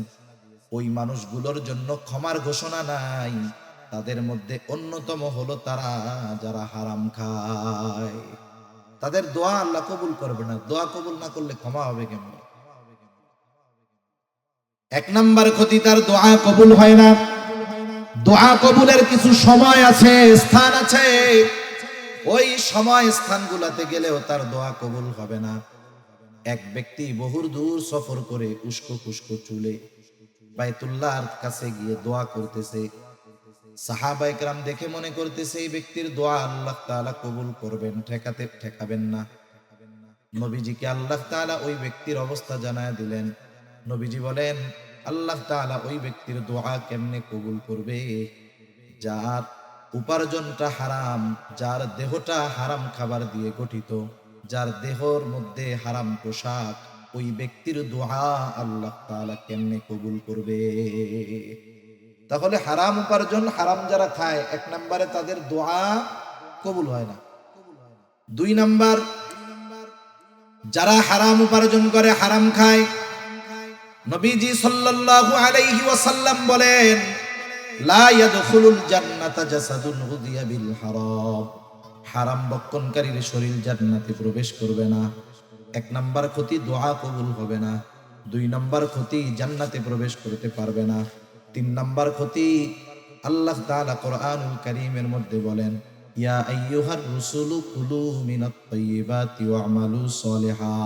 ওই মানুষগুলোর জন্য ক্ষমার ঘোষণা নাই। তাদের মধ্যে অন্যতম হলো তারা যারা হারাম খায়। তাদের দোয়া আল্লাহ কবুল করবে না। দোয়া কবুল না করলে ক্ষমা হবে কেমন? এক নাম্বার ক্ষতি, তার দোয়া কবুল হয় না। দোয়া কবুলের কিছু সময় আছে, স্থান আছে, ওই সময় স্থানগুলোতে গেলেও তার দোয়া কবুল হবে না। এক ব্যক্তি বহুর দূর সফর করে উস্কো খুস্কো চুলে বাইতুল্লাহর কাছে গিয়ে দোয়া করতেছে। সাহাবায়ে কেরাম দেখে মনে করতেছে এই ব্যক্তির দোয়া আল্লাহ তাআলা কবুল করবেন, ঠেকাবেন না। নবীজিকে আল্লাহ তাআলা ওই ব্যক্তির অবস্থা জানায় দিলেন। নবীজি বলেন, আল্লাহ তাআলা ওই ব্যক্তির দোয়া কেমনে কবুল করবে? যার উপার্জনটা হারাম, যার দেহটা হারাম খাবার দিয়ে গঠিত, যার দেহর মধ্যে হারাম পোশাক, ওই ব্যক্তির দোয়া আল্লাহ তাআলা কেমনে কবুল করবে? তাহলে হারাম উপার্জন, হারাম যারা খায়, এক নম্বরে তাদের দোয়া কবুল হয় না। দুই নাম্বার, যারা হারাম উপার্জন করে, হারাম খায়, নবীজি সাল্লাল্লাহু আলাইহি ওয়াসাল্লাম বলেন, লা ইয়াদখুলুল জান্নাতা জাসাদুন গুদিয়া বিল হারাম। হারাম বক্ষণকারীর শরীর জান্নাতে প্রবেশ করবে না। এক নাম্বার ক্ষতি, দোয়া কবুল হবে না। দুই নাম্বার ক্ষতি, জান্নাতে প্রবেশ করতে পারবে না। তিন নাম্বার ক্ষতি, আল্লাহ তাআলা কোরআনুল কারীমের মধ্যে বলেন, ইয়া আইয়ুহার রুসুলু কুলু মিনাত তাইয়্যিবাতি ওয়া'মালু সলিহা।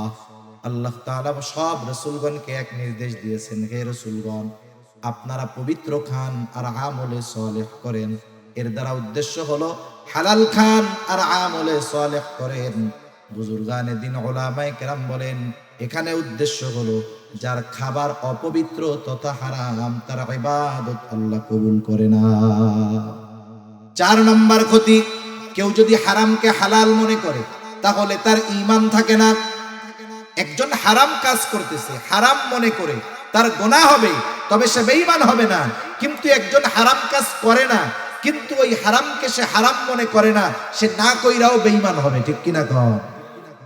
আল্লাহ তাআলা সব রাসূলগণকে এক নির্দেশ দিয়েছেন, হে রাসূলগণ, আপনারা পবিত্র খান আর আমলে সালেহ করেন। এর দ্বারা উদ্দেশ্য হলো হালাল খান আর আমলে সালেহ করেন। বুজুর্গানে দিন উলামায়ে কেরাম বলেন, এখানে উদ্দেশ্য হলো যার খাবার অপবিত্র তথা হারাম, তার ইবাদত আল্লাহ কবুল করে না। চার নাম্বার ক্ষতি, কেউ যদি হারামকে হালাল মনে করে তাহলে তার ঈমান থাকে না। একজন হারাম কাজ করতেছে, হারাম মনে করে, তার গুনাহ হবে, তবে সে বেঈমান হবে না। কিন্তু একজন হারাম কাজ করে না, কিন্তু ওই হারামকে সে হারাম মনে করে না, সে না কইরাও বেঈমান হবে। ঠিক কিনা কও?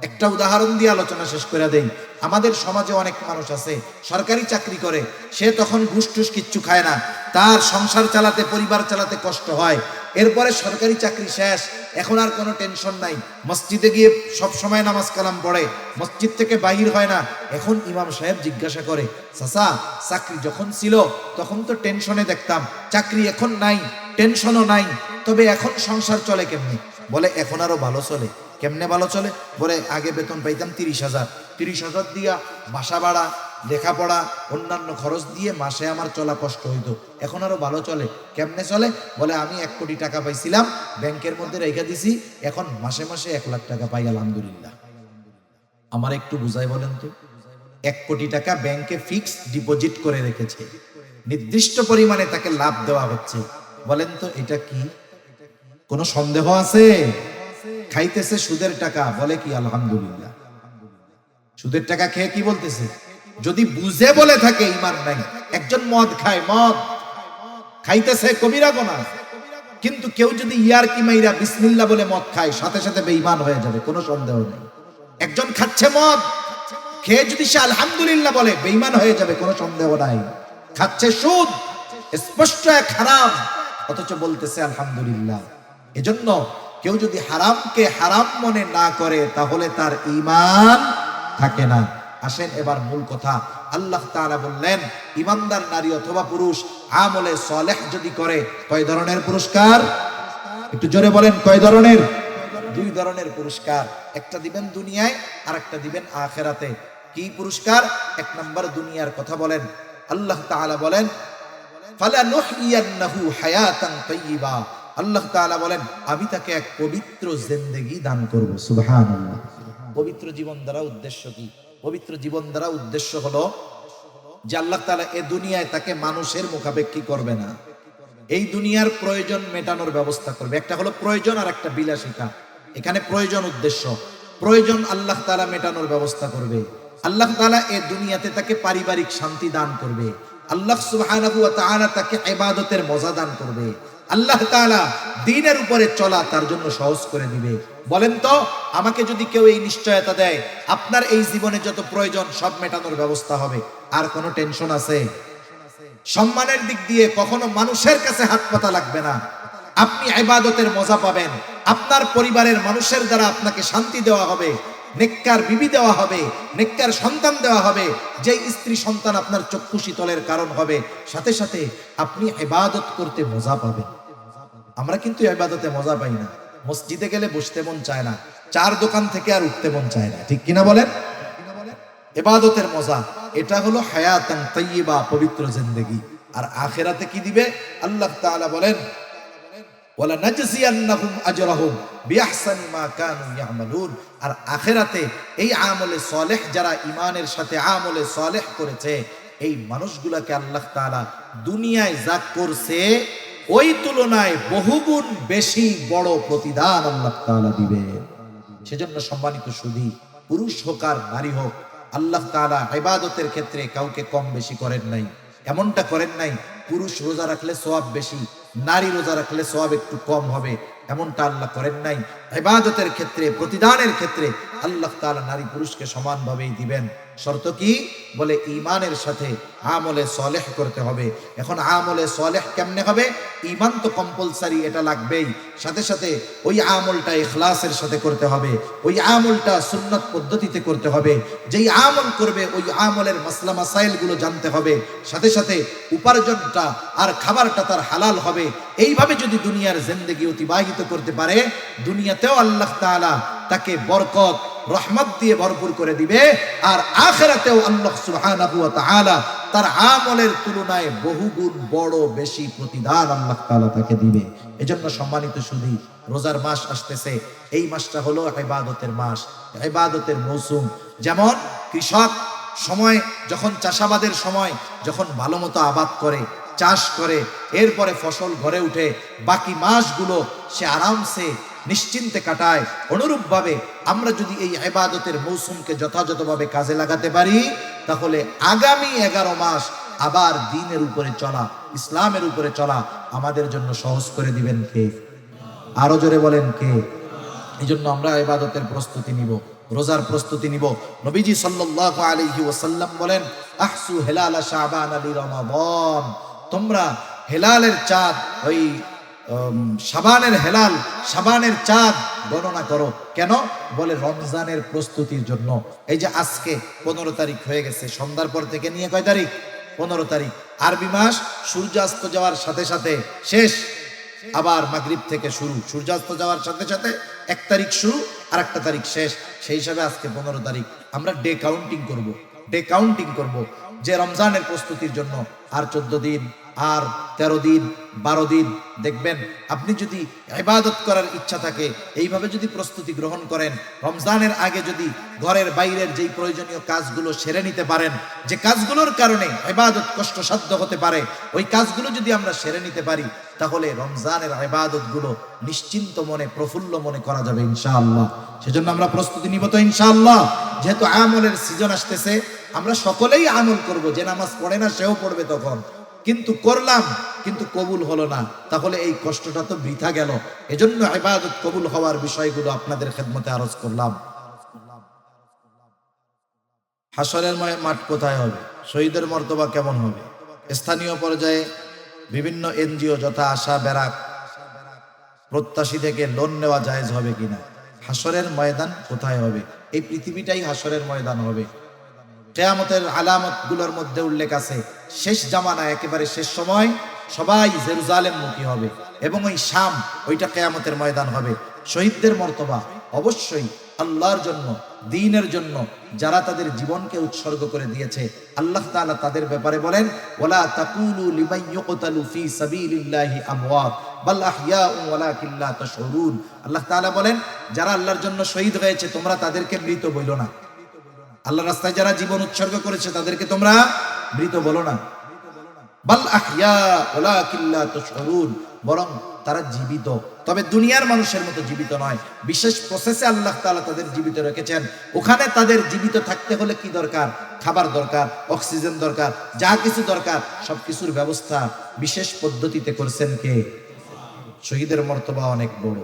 একটা উদাহরণ দিয়ে আলোচনা শেষ করে দেই। আমাদের সমাজে অনেক মানুষ আছে সরকারি চাকরি করে, সে তখন ঘুষ টুস কিচ্ছু খায় না, তার সংসার চালাতে, পরিবার চালাতে কষ্ট হয়। এরপরে সরকারি চাকরি শেষ, এখন আর কোনো টেনশন নাই, মসজিদে গিয়ে সব সময় নামাজ কালাম পড়ে, মসজিদ থেকে বাহির হয় না। এখন ইমাম সাহেব জিজ্ঞাসা করে, চাচা, চাকরি যখন ছিল তখন তো টেনশনে দেখতাম, চাকরি এখন নাই, টেনশনও নাই, তবে এখন সংসার চলে কেমনে? বলে এখন আরো ভালো চলে। কেমনে ভালো চলে? বলে আগে বেতন পাইতাম 30,000, 30,000 দিয়া বাসা ভাড়া, লেখাপড়া, অন্যান্য খরচ দিয়ে মাসে আমার চলা কষ্ট হইতো, এখন আরো ভালো চলে। কেমনে চলে? বলে আমি 1 কোটি টাকা পাইছিলাম, ব্যাংকের মধ্যে রেখে দিছি, এখন মাসে মাসে 1 লাখ টাকা পাই, আলহামদুলিল্লাহ। আমার একটু বুঝাই বলেন তো, 1 কোটি টাকা ব্যাংকে ফিক্সড ডিপোজিট করে রেখেছে, নির্দিষ্ট পরিমাণে তাকে লাভ দেওয়া হচ্ছে। বলেন তো এটা কি? কোনো সন্দেহ আছে? খাইতেছে সুদের টাকা, বলে কি আলহামদুলিল্লাহ। সুদের টাকা খেয়ে কি বলতেছে? যদি বুঝে বলে থাকে ঈমান নাই। একজন মদ খায়, মদ খাইতেছে, কবিরা গুনাহ, কিন্তু কেউ যদি ইয়ারকি মাইরা বিসমিল্লাহ বলে মদ খায়, সাথে সাথে বেঈমান হয়ে যাবে, কোনো সন্দেহ নেই। একজন খাচ্ছে মদ, খেয়ে যদি সে আলহামদুলিল্লাহ বলে, বেঈমান হয়ে যাবে, কোনো সন্দেহ নাই। খাচ্ছে সুদ, স্পষ্ট এক হারাম, অথচ বলতেছে আলহামদুলিল্লাহ। এজন্য কেউ যদি হারামকে হারাম মনে না করে তাহলে তার ঈমান থাকে না। আসেন এবার মূল কথা। আল্লাহ তাআলা বললেন, ঈমানদার নারী অথবা পুরুষ আমলে সালেহ যদি করে, কয় ধরনের পুরস্কার? একটু জোরে বলেন, কয় ধরনের? 2 ধরনের পুরস্কার। একটা দিবেন দুনিয়ায়, আর একটা দিবেন আখিরাতে। কি পুরস্কার? 1 নাম্বার দুনিয়ার কথা বলেন। আল্লাহ তাআলা বলেন, ফালানুহইয়ান্নাহু হায়াতান তাইয়্যিবা। আল্লাহ তাআলা বলেন, আমি তাকে এক পবিত্র জিন্দেগি দান করব। সুবহানাল্লাহ। পবিত্র জীবন দ্বারা উদ্দেশ্য কি? পবিত্র জীবন দ্বারা উদ্দেশ্য হলো যে আল্লাহ তাআলা এই দুনিয়ায় তাকে মানুষের মুখাপেক্ষী করবে না, এই দুনিয়ার প্রয়োজন মেটানোর ব্যবস্থা করবে। একটা হলো প্রয়োজন, আর একটা বিলাসিতা। এখানে প্রয়োজন উদ্দেশ্য, প্রয়োজন আল্লাহ তাআলা মেটানোর ব্যবস্থা করবে। আল্লাহ তাআলা এই দুনিয়াতে তাকে পারিবারিক শান্তি দান করবে। আল্লাহ সুবহানাহু ওয়া তাআলা তাকে ইবাদতের মজা দান করবে। আল্লাহ তাআলা দ্বীনের উপরে চলা তার জন্য সহজ করে দিবে। বলেন তো, আমাকে যদি কেউ এই নিশ্চয়তা দেয় আপনার এই জীবনে যত প্রয়োজন সব মেটানোর ব্যবস্থা হবে, আর কোনো টেনশন আছে? সম্মানের দিক দিয়ে কখনো মানুষের কাছে হাত পাতা লাগবে না, আপনি ইবাদতের মজা পাবেন, আপনার পরিবারের মানুষের দ্বারা আপনাকে শান্তি দেওয়া হবে, নেককার বিবি দেওয়া হবে, নেককার সন্তান দেওয়া হবে, যেই স্ত্রী সন্তান আপনার চক্ষু শীতলের কারণ হবে, সাথে সাথে আপনি ইবাদত করতে মজা পাবেন। আমরা কিন্তু ইবাদতে মজা পাই না। মসজিদে গেলে বসতে মন চায় না, চার দোকান থেকে আর উঠতে মন চায় না, ঠিক কিনা বলেন? ইবাদতের মজা এটা হলো হায়াতান তাইয়্যিবা, পবিত্র জিন্দেগি। আর আখিরাতে কি দিবে? আল্লাহ তাআলা বলেন ওয়ালা নাজজিয়ান্নাহুম আজরাহুম বিআহসানি মা কানু ইয়ামালুন। আর আখিরাতে এই আমলে সালেহ যারা ঈমানের সাথে আমলে সালেহ করেছে, এই মানুষগুলোকে আল্লাহ তাআলা দুনিয়ায় যা করছে ওই তুলনায় বহুগুণ বেশি বড় প্রতিদান আল্লাহ তাআলা দিবেন। সেজন্য সম্মানিত সুধী, পুরুষ হোক আর নারী হোক, আল্লাহ তাআলা ইবাদতের ক্ষেত্রে কাউকে কম বেশি করেন নাই। এমনটা করেন নাই পুরুষ রোজা রাখলে সওয়াব বেশি, নারী রোজা রাখলে সওয়াব একটু কম হবে, এমনটা আল্লাহ করেন নাই। ইবাদতের ক্ষেত্রে, প্রতিদানের ক্ষেত্রে আল্লাহ তাআলা নারী পুরুষকে সমানভাবেই দিবেন। শর্ত কি? বলে ঈমানের সাথে আমলে সালেহ করতে হবে। এখন আমলে সালেহ কেমনে হবে? ঈমান তো কম্পালসারি, এটা লাগবেই। সাথে সাথে ওই আমলটা ইখলাসের সাথে করতে হবে, ওই আমলটা সুন্নাত পদ্ধতিতে করতে হবে। যেই আমল করবে ওই আমলের মাসলা মাসাইল গুলো জানতে হবে। সাথে সাথে উপার্জনটা আর খাবারটা তার হালাল হবে। এইভাবে যদি দুনিয়ার জিন্দেগি অতিবাহিত করতে পারে, দুনিয়াতেও আল্লাহ তাআলা তাকে বরকত রহমত দিয়ে ভরপুর করে দিবে, আর আখিরাতেও আল্লাহ সুবহানাহু ওয়া তাআলা তার আমলের তুলনায় বহুগুণ বড় বেশি প্রতিদান আল্লাহ তাআলা তাকে দিবে। এজন্য সম্মানিত সুধী, রোজার মাস আসতেছে, এই মাসটা হলো ইবাদতের মাস, ইবাদতের মৌসুম। যেমন কৃষক সময় যখন চাষাবাদের সময় যখন ভালো মতো আবাদ করে, চাষ করে, এরপরে ফসল ঘরে উঠে, বাকি মাসগুলো সে আরামসে নিশ্চিন্তে কাটায়। অনুরূপভাবে আমরা যদি এই ইবাদতের মৌসুমকে যথাযথভাবে কাজে লাগাতে পারি, তাহলে আগামী 11 মাস আবার দ্বীনের উপরে চলা, ইসলামের উপরে চলা আমাদের জন্য সহজ করে দিবেন কে? আরো জোরে বলেন কে? এই জন্য আমরা ইবাদতের প্রস্তুতি নিব, রোজার প্রস্তুতি নিব। নবীজি সাল্লাল্লাহু আলাইহি ওয়াসাল্লাম বলেন, আহসু হিলাল শাবান লি রমাদান, তোমরা হেলালের চাঁদ, ওই শাবানের হেলাল, শাবানের চাঁদ গণনা করো। কেন? বলে রমজানের প্রস্তুতির জন্য। এই যে আজকে 15 তারিখ হয়ে গেছে, সন্ধ্যার পর থেকে নিয়ে কয় তারিখ? 15 তারিখ। আরবি মাস সূর্যাস্ত যাওয়ার সাথে সাথে শেষ, আবার মাগরিব থেকে শুরু, সূর্যাস্ত যাওয়ার সাথে সাথে 1 তারিখ শুরু আর 1 তারিখ শেষ। সেই হিসাবে আজকে 15 তারিখ। আমরা ডে কাউন্টিং করব, ডে কাউন্টিং করব যে রমজানের প্রস্তুতির জন্য আর 14 দিন, আর 13 দিন, 12 দিন। দেখবেন আপনি যদি ইবাদত করার ইচ্ছা থাকে, এইভাবে যদি প্রস্তুতি গ্রহণ করেন, রমজানের আগে যদি ঘরের বাইরের যেই প্রয়োজনীয় কাজগুলো সেরে নিতে পারেন, যে কাজগুলোর কারণে ইবাদত কষ্টসাধ্য হতে পারে, ওই কাজগুলো যদি আমরা সেরে নিতে পারি, তাহলে রমজানের ইবাদতগুলো নিশ্চিন্ত মনে, প্রফুল্ল মনে করা যাবে ইনশাআল্লাহ। সেজন্য আমরা প্রস্তুতি নিব তো ইনশাআল্লাহ। যেহেতু আমলের সিজন আসতেছে, আমরা সকলেই আমল করব। যে নামাজ পড়ে না সেও পড়বে তখন, কিন্তু করলাম কিন্তু কবুল হলো না, তাহলে এই কষ্টটা তো বৃথা গেল। এজন্য ইবাদত কবুল হওয়ার বিষয়গুলো আপনাদের খেদমতে আরজ করলাম। হাসরের মাঠ কোথায় হবে? শহীদের মর্তবা কেমন হবে? স্থানীয় পর্যায়ে বিভিন্ন এনজিও যথা আশা ব্যারাক প্রত্যাশী থেকে লোন নেওয়া জায়েজ হবে কিনা? হাসরের ময়দান কোথায় হবে? এই পৃথিবীটাই হাসরের ময়দান হবে। কিয়ামতের আলামতগুলোর মধ্যে উল্লেখ আছে, শেষ জামানা, একেবারে শেষ সময় সবাই জেরুজালেম মুখী হবে, এবং ওই শাম, ওইটা কিয়ামতের ময়দান হবে। শহীদদের মর্তবা অবশ্যই আল্লাহর জন্য, দ্বীনের জন্য যারা তাদের জীবনকে উৎসর্গ করে দিয়েছে, আল্লাহ তাআলা তাদের ব্যাপারে বলেন, ওয়ালা তাকুলু লিমান ইউকতালু ফি সাবিলিল্লাহি আমওয়াত বাল আহইয়াউ ওয়ালাকিন লা তাশউরুন। আল্লাহ তাআলা বলেন, যারা আল্লাহর জন্য শহীদ হয়েছে তোমরা তাদেরকে মৃত বলো না। আল্লাহর রাস্তায় যারা জীবন উৎসর্গ করেছে তাদেরকে তোমরা মৃত বলো না। বাল আহইয়া ওয়ালাকিন লা তাশউরুন, বরং তারা জীবিত, তবে দুনিয়ার মানুষের মতো জীবিত নয়। বিশেষ প্রসেসে আল্লাহ তাআলা তাদের জীবিত রেখেছেন। ওখানে তাদের জীবিত থাকতে হলে কি দরকার? খাবার দরকার, অক্সিজেন দরকার, যা কিছু দরকার সবকিছুর ব্যবস্থা বিশেষ পদ্ধতিতে করছেন কে? শহীদের মর্তবা অনেক বড়।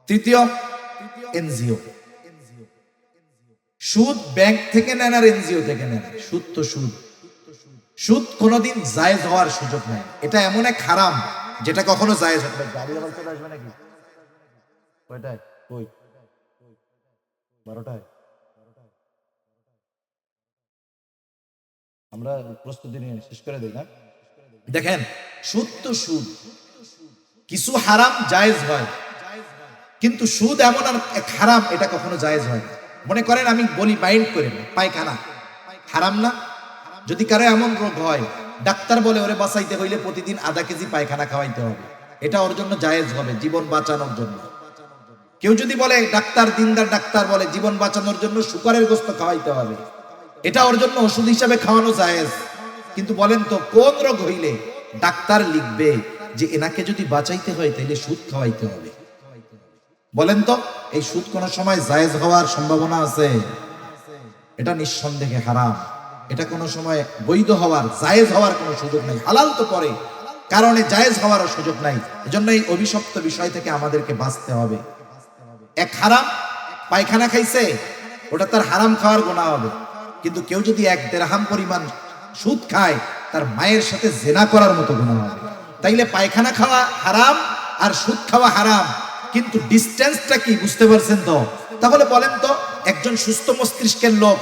তৃতীয়, এনজিও। সুদ ব্যাংক থেকে নেন আর এনজিও থেকে নেন, সুদ তো সুদ। সুদ কোনোদিন জায়েজ হওয়ার সুযোগ নাই। এটা এমন এক হারাম যেটা কখনো জায়েজ হবে না। গাড়ি আবার চলে আসবে নাকি? ওইটাই, ওই 12টায় আমরা প্রস্তুতি নিয়ে শেষ করে দিই না। দেখেন, সুদ তো সুদ, কিছু হারাম জায়েজ হয়, কিন্তু সুদ এমন এক হারাম, এটা কখনো জায়েজ হয় না। মনে করেন আমি বলি মাইন্ড করে পায়খানা হারাম না? যদি কারো এমন রোগ হয়, ডাক্তার বলে ওরে বাঁচাইতে হইলে প্রতিদিন আধা কেজি পায়খানা খাওয়াইতে হবে, এটা ওর জন্য জায়েজ হবে জীবন বাঁচানোর জন্য। কেউ যদি বলে ডাক্তার, দিনদার ডাক্তার বলে জীবন বাঁচানোর জন্য শুকরের গোশত খাওয়াইতে হবে, এটা ওর জন্য ওষুধ হিসাবে খাওয়ানো জায়েজ। কিন্তু বলেন তো কোন রোগ হইলে ডাক্তার লিখবে যে এনাকে যদি বাঁচাইতে হয় তাহলে সুদ খাওয়াইতে হবে? বলেন তো এই সুদ কোন সময় জায়েজ হওয়ার সম্ভাবনা আছে? এটা নিঃসন্দেহে হারাম। এটা কোনো সময় বৈধ হওয়ার, জায়েজ হওয়ার কোনো সুযোগ নাই। হালাল তো পরে, কারণে জায়েজ হওয়ারও সুযোগ নাই। এজন্য এই অভিশপ্ত বিষয় থেকে আমাদেরকে বাঁচতে হবে। এক হারাম পায়খানা খাইছে, ওটা তার হারাম খাওয়ার গুনাহ হবে। কিন্তু কেউ যদি 1 দিরহাম পরিমাণ সুদ খায়, তার মায়ের সাথে জেনা করার মতো গুনাহ হবে। তাইলে পায়খানা খাওয়া হারাম আর সুদ খাওয়া হারাম, কিন্তু ডিসটেন্সটা কি বুঝতে পারছেন তো? তাহলে বলেন তো একজন সুস্থ মস্তিষ্কের লোক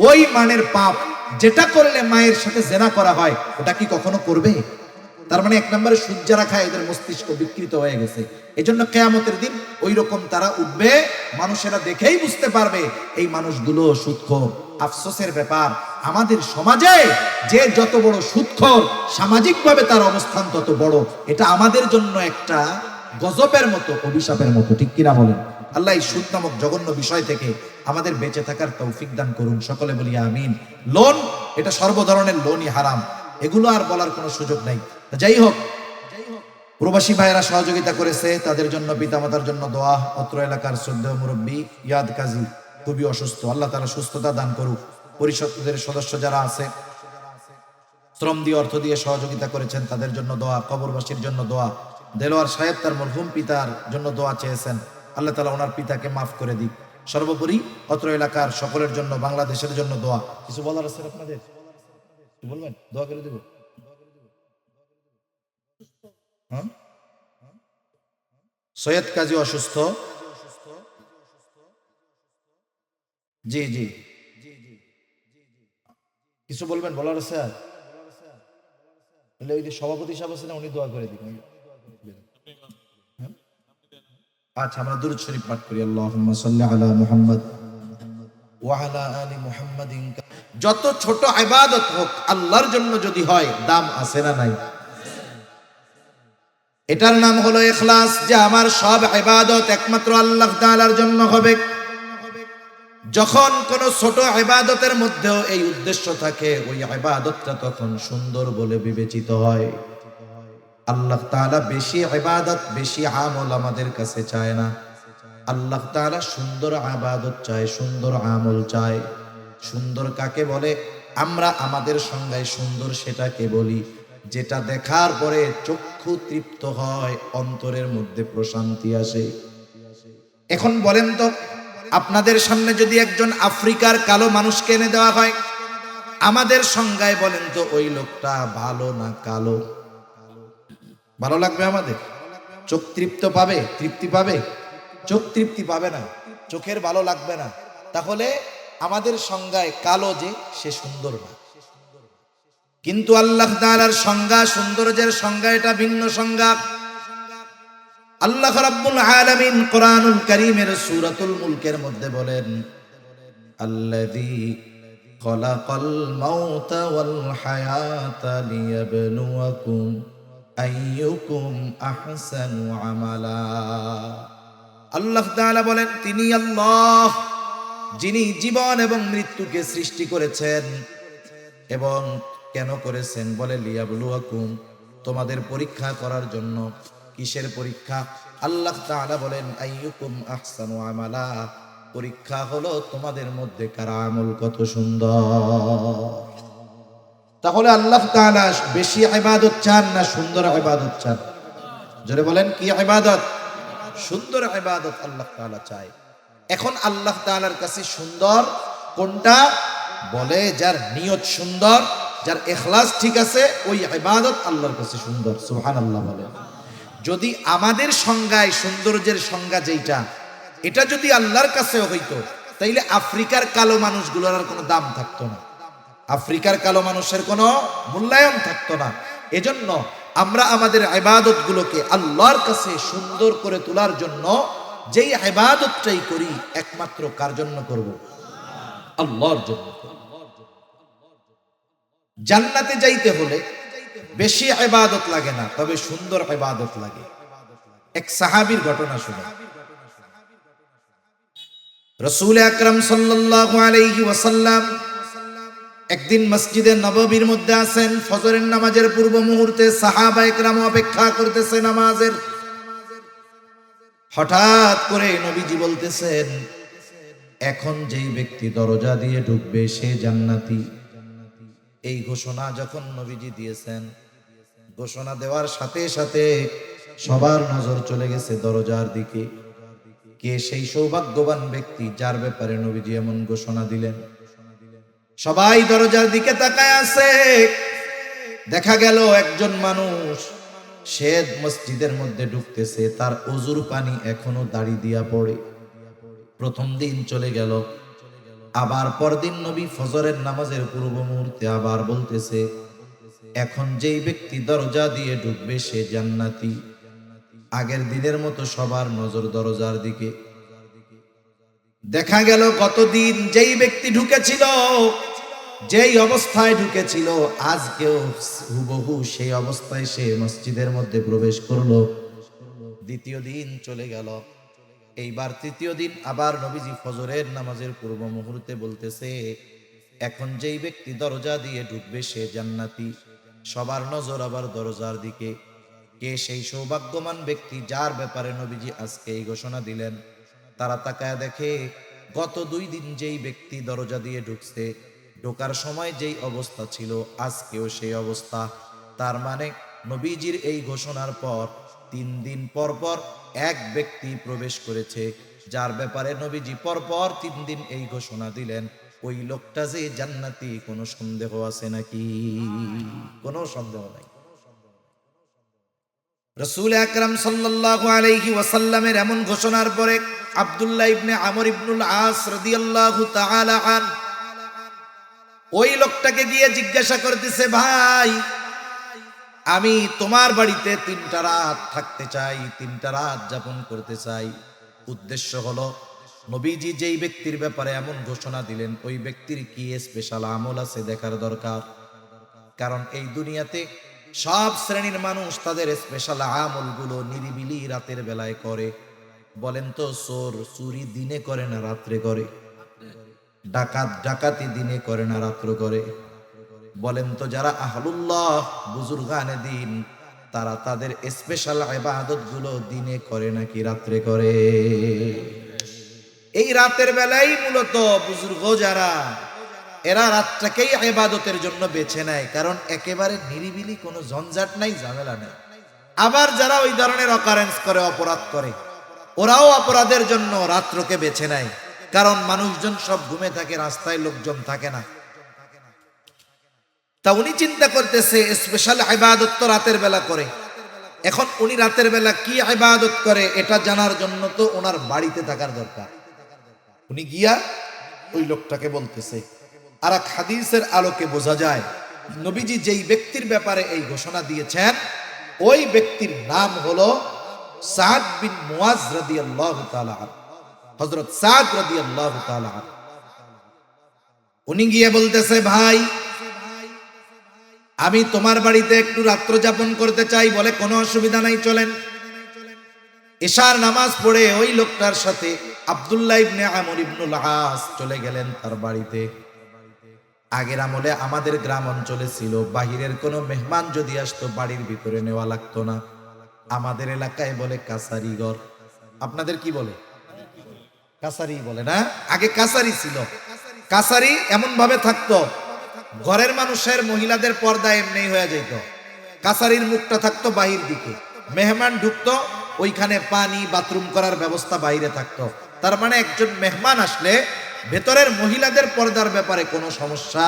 ওই মানের পাপ যেটা করলে মায়ের সাথে জেনা করা হয়, ওটা কি কখনো করবে? তার মানে 1 নম্বরে সুদ যারা খায় এদের মস্তিষ্ক বিকৃত হয়ে গেছে। এজন্য কিয়ামতের দিন ওই রকম তারা উঠবে, মানুষেরা দেখেই বুঝতে পারবে এই মানুষগুলো সুদখোর। আফসোসের ব্যাপার, আমাদের সমাজে যে যত বড় সুদখোর, সামাজিকভাবে তার অবস্থান তত বড়। এটা আমাদের জন্য একটা গজবের মতো, অভিশাপের মতো, ঠিক কিনা বলেন? আল্লাহ এই সুদ নামক জঘন্য বিষয় থেকে আমাদের বেঁচে থাকার তৌফিক দান করুন। সকলে বলি আমিন। লোন, এটা সর্ব ধরনের লোনই হারাম, এগুলো আর বলার কোনো সুযোগ নাই। যাই হোক, প্রবাসী ভাইয়েরা সহযোগিতা করেছে, তাদের জন্য, পিতামাতার জন্য দোয়া। অত্র এলাকার শ্রদ্ধেয় মুরব্বী ইয়াদ কাজী খুবই অসুস্থ, আল্লাহ তাআলা সুস্থতা দান করুক। পরিষদের সদস্য যারা আছে শ্রম দিয়ে, অর্থ দিয়ে সহযোগিতা করেছেন, তাদের জন্য দোয়া। কবরবাসীর জন্য দোয়া। দেলোয়ার সাহেব তার মরহুম পিতার জন্য দোয়া চেয়েছেন, আল্লাহ তাআলা ওনার পিতাকে মাফ করে দিক। সর্বোপরি অত্র এলাকার সকলের জন্য, বাংলাদেশের জন্য দোয়া। কিছু বলার আছে আপনাদের? বলবেন? দোয়া করে দেব। সৈয়দ কাজী অসুস্থ, জি জি, কিছু বলবেন? বলার আছে? আর ওই যে সভাপতি সাহেব আছেন, উনি দোয়া করে দিবেন। আচ্ছা, আমরা দুরূদ শরীফ পাঠ করি। আল্লাহুম্মা সাল্লি আলা মুহাম্মদ ওয়া আলা আলি মুহাম্মাদিন। যত ছোট ইবাদত হোক, আল্লাহর জন্য যদি হয়, দাম আছে না নাই? এটার নাম হলো ইখলাস, যে আমার সব ইবাদত একমাত্র আল্লাহ তাআলার জন্য হবে। যখন কোন ছোট ইবাদতের মধ্যেও এই উদ্দেশ্য থাকে, ওই ইবাদতটা তখন সুন্দর বলে বিবেচিত হয়। আল্লাহ তাআলা বেশি ইবাদত, বেশি আমল আমাদের কাছে চায় না। আল্লাহ তাআলা সুন্দর ইবাদত চায়, সুন্দর আমল চায়। সুন্দর কাকে বলে? আমরা আমাদের সংজ্ঞায় সুন্দর সেটাকে বলি যেটা দেখার পরে চক্ষু তৃপ্ত হয়, অন্তরের মধ্যে প্রশান্তি আসে। এখন বলেন তো, আপনাদের সামনে যদি একজন আফ্রিকার কালো মানুষকে এনে দেওয়া হয়, আমাদের সংজ্ঞায় বলেন তো ওই লোকটা ভালো না কালো? ভালো লাগবে আমাদের? চোখ তৃপ্ত পাবে? তৃপ্তি পাবে? চোখ তৃপ্তি পাবে না, চোখের ভালো লাগবে না। তাহলে আমাদের সংজ্ঞায় কালো যে, সে সুন্দর না। কিন্তু আল্লাহ তাআলার সংজ্ঞা, সৌন্দর্যের সংজ্ঞা, এটা ভিন্ন সংজ্ঞা। আল্লাহ রাব্বুল আলামিন কোরআনুল কারীমের সূরাতুল মুলকের মধ্যে বলেন, আল্লাযী খালাকাল মাউতা ওয়াল হায়াতা লিয়াবলুয়াকুম আইয়ুকুম আহসানু আমালা। আল্লাহ তাআলা বলেন, তিনি আল্লাহ, যিনি জীবন এবং মৃত্যুকে সৃষ্টি করেছেন। এবং কেন করেছেন? বলে লিয়াবলুয়াকুম, তোমাদের পরীক্ষা করার জন্য। কিসের পরীক্ষা? আল্লাহ তাআলা বলেন আইয়ুকুম আহসানু আমালা, পরীক্ষা হলো তোমাদের মধ্যে কার আমল কত সুন্দর। তাহলে আল্লাহ তাআলা বেশি ইবাদত চান না সুন্দর ইবাদত চান? জোরে বলেন, কি ইবাদত? সুন্দর ইবাদত আল্লাহ তাআলা চায়। এখন আল্লাহ তাআলার কাছে সুন্দর কোনটা? বলে যার নিয়ত সুন্দর, যার ইখলাস ঠিক আছে, ওই ইবাদত আল্লাহর কাছে সুন্দর। সুবহানাল্লাহ বলেন। যদি আমাদের সংজ্ঞায় সৌন্দর্যের সংজ্ঞা যেটা, এটা যদি আল্লাহর কাছে হইতো, তাইলে আফ্রিকার কালো মানুষগুলোর আর কোনো দাম থাকতো না, আফ্রিকার কালো মানুষের কোনো মূল্যায়ন থাকতো না। এজন্য আমরা আমাদের ইবাদতগুলোকে আল্লাহর কাছে সুন্দর করে তোলার জন্য যেই ইবাদতটাই করি একমাত্র কার জন্য করব? আল্লাহর জন্য। জান্নাতে যাইতে হলে বেশি ইবাদত লাগে না, তবে সুন্দর ইবাদত লাগে। এক সাহাবীর ঘটনা শুনে। রাসূল আকরাম সাল্লাল্লাহু আলাইহি ওয়াসাল্লাম একদিন মসজিদে নববীর মধ্যে আছেন, ফজরের নামাজের পূর্ব মুহূর্তে সাহাবায়ে কেরাম অপেক্ষা করতেছে নামাজের। হঠাৎ করে নবীজি বলতেছেন, এখন যেই ব্যক্তি দরজা দিয়ে ঢুকবে সে জান্নাতি। এই ঘোষণা যখন নবীজি দিয়েছেন, ঘোষণা দেওয়ার সাথে সাথে সবার নজর চলে গেছে দরজার দিকে। কে সেই সৌভাগ্যবান ব্যক্তি যার ব্যাপারে নবীজি এমন ঘোষণা দিলেন? সবাই দরজার দিকে তাকায় আছে। দেখা গেল একজন মানুষ, সে মসজিদের মধ্যে ঢুকতেছে, তার ওযুর পানি এখনো দাড়ি দিয়া পড়ে। প্রথম দিন চলে গেল, আবার পরদিন নবী ফজরের নামাজের পূর্ব মুহূর্তে আবার বলতেছে, এখন যেই ব্যক্তি দরজা দিয়ে ঢুকবে সে জান্নাতি। আগের দিনের মতো সবার নজর দরজার দিকে। দেখা গেল গতদিন যেই ব্যক্তি ঢুকেছিল, যেই অবস্থায় ঢুকেছিল, আজকেও হুবহু সেই অবস্থায় সে মসজিদের মধ্যে প্রবেশ করলো। দ্বিতীয় দিন চলে গেল, এইবার তৃতীয় দিন আবার নবীজি ফজরের নামাজের পূর্ব মুহূর্তে বলতেছে, এখন যেই ব্যক্তি দরজা দিয়ে ঢুকবে সে জান্নাতি। সবার নজর আবার দরজার দিকে। কে সেই সৌভাগ্যবান ব্যক্তি যার ব্যাপারে নবীজি আজকে এই ঘোষণা দিলেন? তারা তাকায় দেখে, গত 2 দিন যেই ব্যক্তি দরজা দিয়ে ঢুকছে, ঢোকার সময় যেই অবস্থা ছিল আজকেও সেই অবস্থা। তার মানে নবীজির এই ঘোষণার পর 3 দিন পর পর এক ব্যক্তি প্রবেশ করেছে, যার ব্যাপারে নবীজি পরপর 3 দিন এই ঘোষণা দিলেন। ওই লোকটা যে জান্নাতি, কোনো সন্দেহ আছে নাকি? কোনো সন্দেহ নাই। রাসূল আকরাম সাল্লাল্লাহু আলাইহি ওয়াসাল্লামের এমন ঘোষণার পরে আব্দুল্লাহ ইবনে আমর ইবনুল আস রাদিয়াল্লাহু তাআলা আন ওই লোকটাকে গিয়ে জিজ্ঞাসা করতেছে, ভাই, আমি তোমার বাড়িতে 3টা রাত থাকতে চাই, 3টা রাত যাপন করতে চাই। উদ্দেশ্য হলো নবীজি যেই ব্যক্তির ব্যাপারে এমন ঘোষণা দিলেন, ওই ব্যক্তির কি স্পেশাল আমল আছে দেখার দরকার। কারণ এই দুনিয়াতে সব শ্রেণীর মানুষ তাদের স্পেশাল আমলগুলো নিরিবিলি রাতের বেলায় করে। বলেন তো, চোর চুরি দিনে করে না রাত্রে করে? ডাকাত ডাকাতি দিনে করে না রাত্র করে? বলেন তো, যারা আহলুল্লাহ বুজুর্গানে দিন, তারা তাদের স্পেশাল ইবাদত গুলো দিনে করে নাকি রাত্রে করে? এই রাতের বেলায় মূলত বুজুর্গ যারা, এরা রাতটাকেই ইবাদতের জন্য বেছে নেয়, কারণ একেবারে নিরিবিলি, কোনো ঝঞ্ঝাট নাই, ঝামেলা নেই। আবার যারা ওই ধরনের অকারেন্স করে, অপরাধ করে, ওরাও অপরাধের জন্য রাত্রকে বেছে নেয়, কারণ মানুষজন সব ঘুমে থাকে, রাস্তায় লোকজন থাকে না। তা উনি চিন্তা করতেছে স্পেশাল ইবাদত তো রাতের বেলা করে। এখন উনি রাতের বেলা কি ইবাদত করে এটা জানার জন্য তো ওনার বাড়িতে থাকার দরকার। উনি গিয়া ওই লোকটাকে বলতেছে। আর এক হাদিসের আলোকে বোঝা যায় নবীজি যেই ব্যক্তির ব্যাপারে এই ঘোষণা দিয়েছেন, ওই ব্যক্তির নাম হলো সাদ বিন মুআজ রাদিয়াল্লাহু তাআলা আনহু, হযরত সাদ রাদিয়াল্লাহু তাআলা আনহু। উনি গিয়ে বলতেছে, ভাই, আমি তোমার বাড়িতে একটু রাত্র যাপন করতে চাই। বলে, কোনো অসুবিধা নাই, চলেন। ইশার নামাজ পড়ে ওই লোকটার সাথে আব্দুল্লাহ ইবনে আমর ইবনুল আস চলে গেলেন তার বাড়িতে। আগের আমলে আমাদের গ্রাম অঞ্চলে ছিল, বাহিরের কোনো মেহমান যদি আসতো বাড়ির ভিতরে নেওয়া লাগতো না। আমাদের এলাকায় বলে কাছারি ঘর। আপনাদের কি বলে? কাছারি বলে না? আগে কাছারি ছিল। কাছারি এমন ভাবে থাকতো, ঘরের মানুষের মহিলাদের পর্দা এমনি হয়ে যেত, কাছারির মুখটা থাকতো বাহির দিকে। মেহমান ঢুকতো, ওইখানে পানি বাথরুম করার ব্যবস্থা বাইরে থাকতো। তার মানে একজন মেহমান আসলে ভেতরের মহিলাদের পর্দার ব্যাপারে কোনো সমস্যা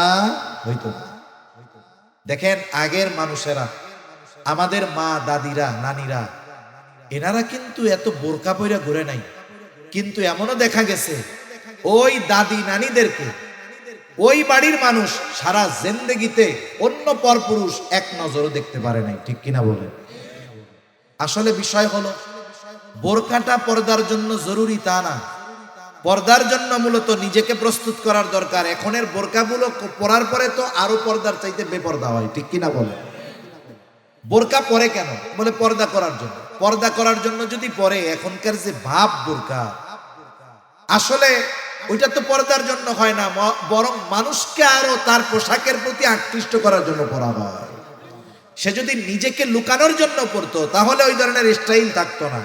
হইতো না। দেখেন, আগের মানুষেরা, আমাদের মা, দাদিরা, নানিরা, এনারা কিন্তু এত বোরকা পইরা ঘুরে নাই। কিন্তু এমনও দেখা গেছে ওই দাদি নানীদেরকে ওই বাড়ির মানুষ সারা জিন্দেগিতে অন্য পরপুরুষ এক নজরও দেখতে পারে নাই, ঠিক কিনা বলে? আসলে বিষয় হলো বোরকাটা পর্দার জন্য জরুরি তা না, পর্দার জন্য মূলত নিজেকে প্রস্তুত করার দরকার। এখনের বোরকাগুলো পরার পরে তো আরো পর্দার চাইতে বেপর্দা হয়, ঠিক কিনা বলে? বোরকা পরে কেন? বলে পর্দা করার জন্য। পর্দা করার জন্য যদি পরে, এখনকার যে ভাব বোরকা, আসলে ওইটা তো পর্দার জন্য হয় না, বরং মানুষকে আরো তার পোশাকের প্রতি আকৃষ্ট করার জন্য পরা হয়। সে যদি নিজেকে লুকানোর জন্য পরতো তাহলে ওই ধরনের স্টাইল থাকতো না,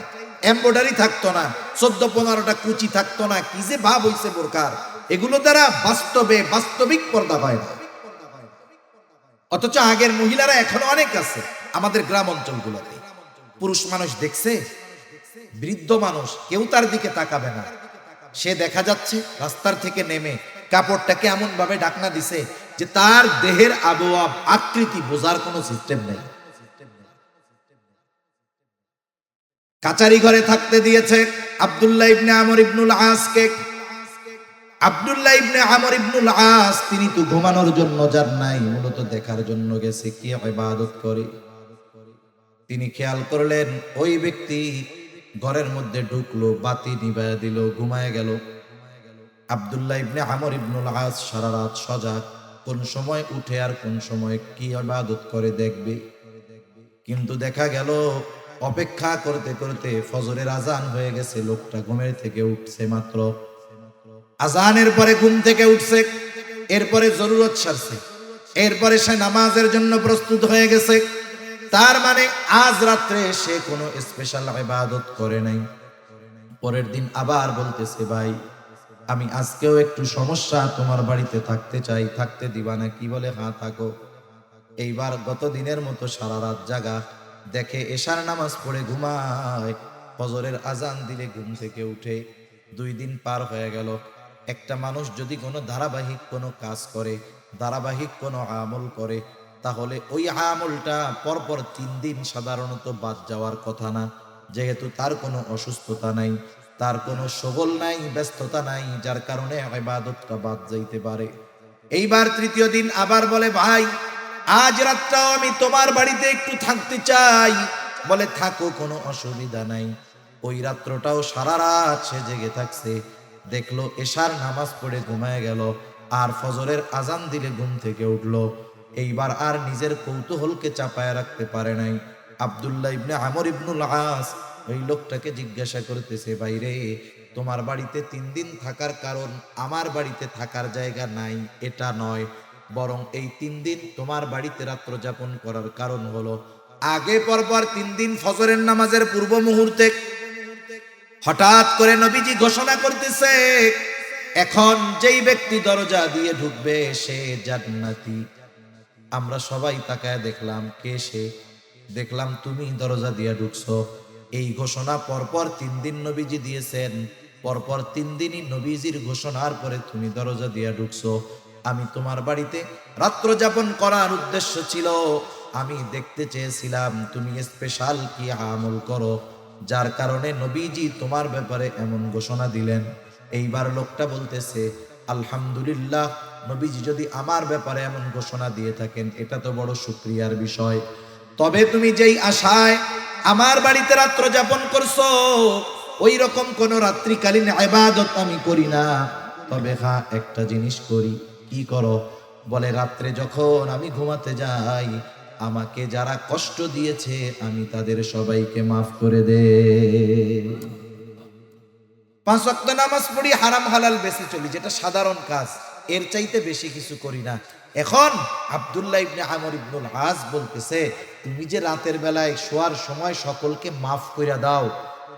এমব্রয়ডারি থাকতো না, 14-15টা কুচি থাকতো না। কি যে ভাব হইছে বোরকার, এগুলো দ্বারা বাস্তবিক পর্দা হয় না। অথচ আগের মহিলারা এখনো অনেক আছে আমাদের গ্রাম অঞ্চলগুলোতে। পুরুষ মানুষ দেখছে, বৃদ্ধ মানুষ, কেউ তার দিকে তাকাবে না। সে দেখা যাচ্ছে রাস্তার থেকে নেমে কাপড়টাকে এমন ভাবে ঢাকনা দিছে যে তার দেহের আবহাওয়া আকৃতি বোঝার কোনো সিস্টেম নেই। কাচারি ঘরে থাকতে দিয়েছে আব্দুল্লাহ ইবনে আমর ইবনুল আসকে। আব্দুল্লাহ ইবনে আমর ইবনুল আস তিনি তো ঘুমানোর জন্য যান নাই, মূলত দেখার জন্য গেছে কি ইবাদত করে। তিনি খেয়াল করলেন ওই ব্যক্তি ঘরের মধ্যে ঢুকলো, বাতি নিভায়া দিল, ঘুমায় গেল। আব্দুল্লাহ ইবনে আমর ইবনুল আস সারা রাত সজাগ, কোন সময় উঠে আর কোন সময় কি ইবাদত করে দেখবে। কিন্তু দেখা গেল অপেক্ষা করতে করতে ফজরের আজান হয়ে গেছে, লোকটা ঘুমের থেকে উঠছে মাত্র। আজানের পরে ঘুম থেকে উঠছে, এরপরে জরুরত সারছে, এরপরে সে নামাজের জন্য প্রস্তুত হয়ে গেছে। তার মানে আজ রাত্রে সে কোনো স্পেশাল ইবাদত করে নাই। পরের দিন আবার বলতেছে, ভাই আমি আজকেও একটু সমস্যা, তোমার বাড়িতে থাকতে চাই, থাকতে দিবা না? কি বলে, হ্যাঁ থাকো। এইবার গত দিনের মতো সারা রাত জাগা, দেখে এশার নামাজ পড়ে ঘুমায়, ফজরের আজান দিলে ঘুম থেকে উঠে। 2 দিন পার হয়ে গেল। একটা মানুষ যদি কোনো ধারাবাহিক কোনো কাজ করে, ধারাবাহিক কোনো আমল করে, তাহলে ওই আমলটা পরপর 3 দিন সাধারণত বাদ যাওয়ার কথা না, যেহেতু তার কোনো অসুস্থতা নাই, তার কোনো শগল নাই, ব্যস্ততা নাই, যার কারণে ইবাদতটা বাদ যাইতে পারে। এইবার 3য় দিন আবার বলে, ভাই আজ রাতটাও আমি তোমার বাড়িতে একটু থাকতে চাই। বলে থাকো, কোনো অসুবিধা নাই। ওই রাত্রটাও সারা রাত সে জেগে থাকছে। দেখলো এশার নামাজ পড়ে ঘুমায় গেল, আর ফজরের আজান দিলে ঘুম থেকে উঠলো। এইবার আর নিজের কৌতূহলকে চাপায় রাখতে পারে নাই। আব্দুল্লাহ ইবনে আমর ইবনুল আস ওই লোকটাকে জিজ্ঞাসা করতেছে, ভাইরে তোমার বাড়িতে 3 দিন থাকার কারণ আমার বাড়িতে থাকার জায়গা নাই এটা নয়, বরং এই 3 দিন তোমার বাড়িতে রাত্র যাপন করার কারণ হলো আগে পরপর 3 দিন ফজরের নামাজের পূর্ব মুহূর্তে হঠাৎ করে নবীজি ঘোষণা করতেছে, এখন যেই ব্যক্তি দরজা দিয়ে ঢুকবে সে জান্নাতি। আমরা সবাই তাকায় দেখলাম, কে সে? দেখলাম তুমি দরজা দিয়ে ঢুকছো। এই ঘোষণা পরপর 3 দিন নবীজি দিয়েছেন, পরপর 3 দিনই নবীজির ঘোষণার পরে তুমি দরজা দিয়ে ঢুকছো। আমি তোমার বাড়িতে রাত্র যাপন করার উদ্দেশ্য ছিল, আমি দেখতে চেয়েছিলাম তুমি স্পেশাল কি আমল করো, যার কারণে নবীজি তোমার ব্যাপারে এমন ঘোষণা দিলেন। এইবার লোকটা বলতেছে, আলহামদুলিল্লাহ, নবীজি যদি আমার ব্যাপারে এমন ঘোষণা দিয়ে থাকেন এটা তো বড় শুকরিয়ার বিষয়। তবে তুমি যেই আশায় আমার বাড়িতে রাত্র যাপন করছো, ওই রকম কোন রাত্রিকালীন ইবাদত আমি করি না। তবে হ্যাঁ, একটা জিনিস করি। কি করো? বলে রাত্রে যখন আমি ঘুমাতে যাই, আমাকে যারা কষ্ট দিয়েছে আমি তাদের সবাইকে মাফ করে দে। 5 ওয়াক্ত নামাজ পড়ি, হারাম হালাল বেঁচে চলি, যেটা সাধারণ কাজ, এর চাইতে বেশি কিছু করি না। এখন আব্দুল্লাহ ইবনে আমর ইবনুল আস বলতেছে, তুমি যে রাতের বেলায় শোয়ার সময় সকলকে মাফ কইরা দাও,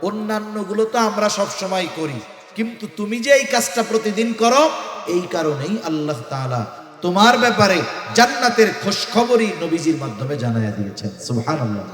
অন্যান্যগুলো তো আমরা সব সময় করি, কিন্তু তুমি যে এই কাজটা প্রতিদিন করো, এই কারণেই আল্লাহ তাআলা তোমার ব্যাপারে জান্নাতের খোঁজখবরই নবীজির মাধ্যমে জানায়া দিয়েছেন। সুবহানাল্লাহ।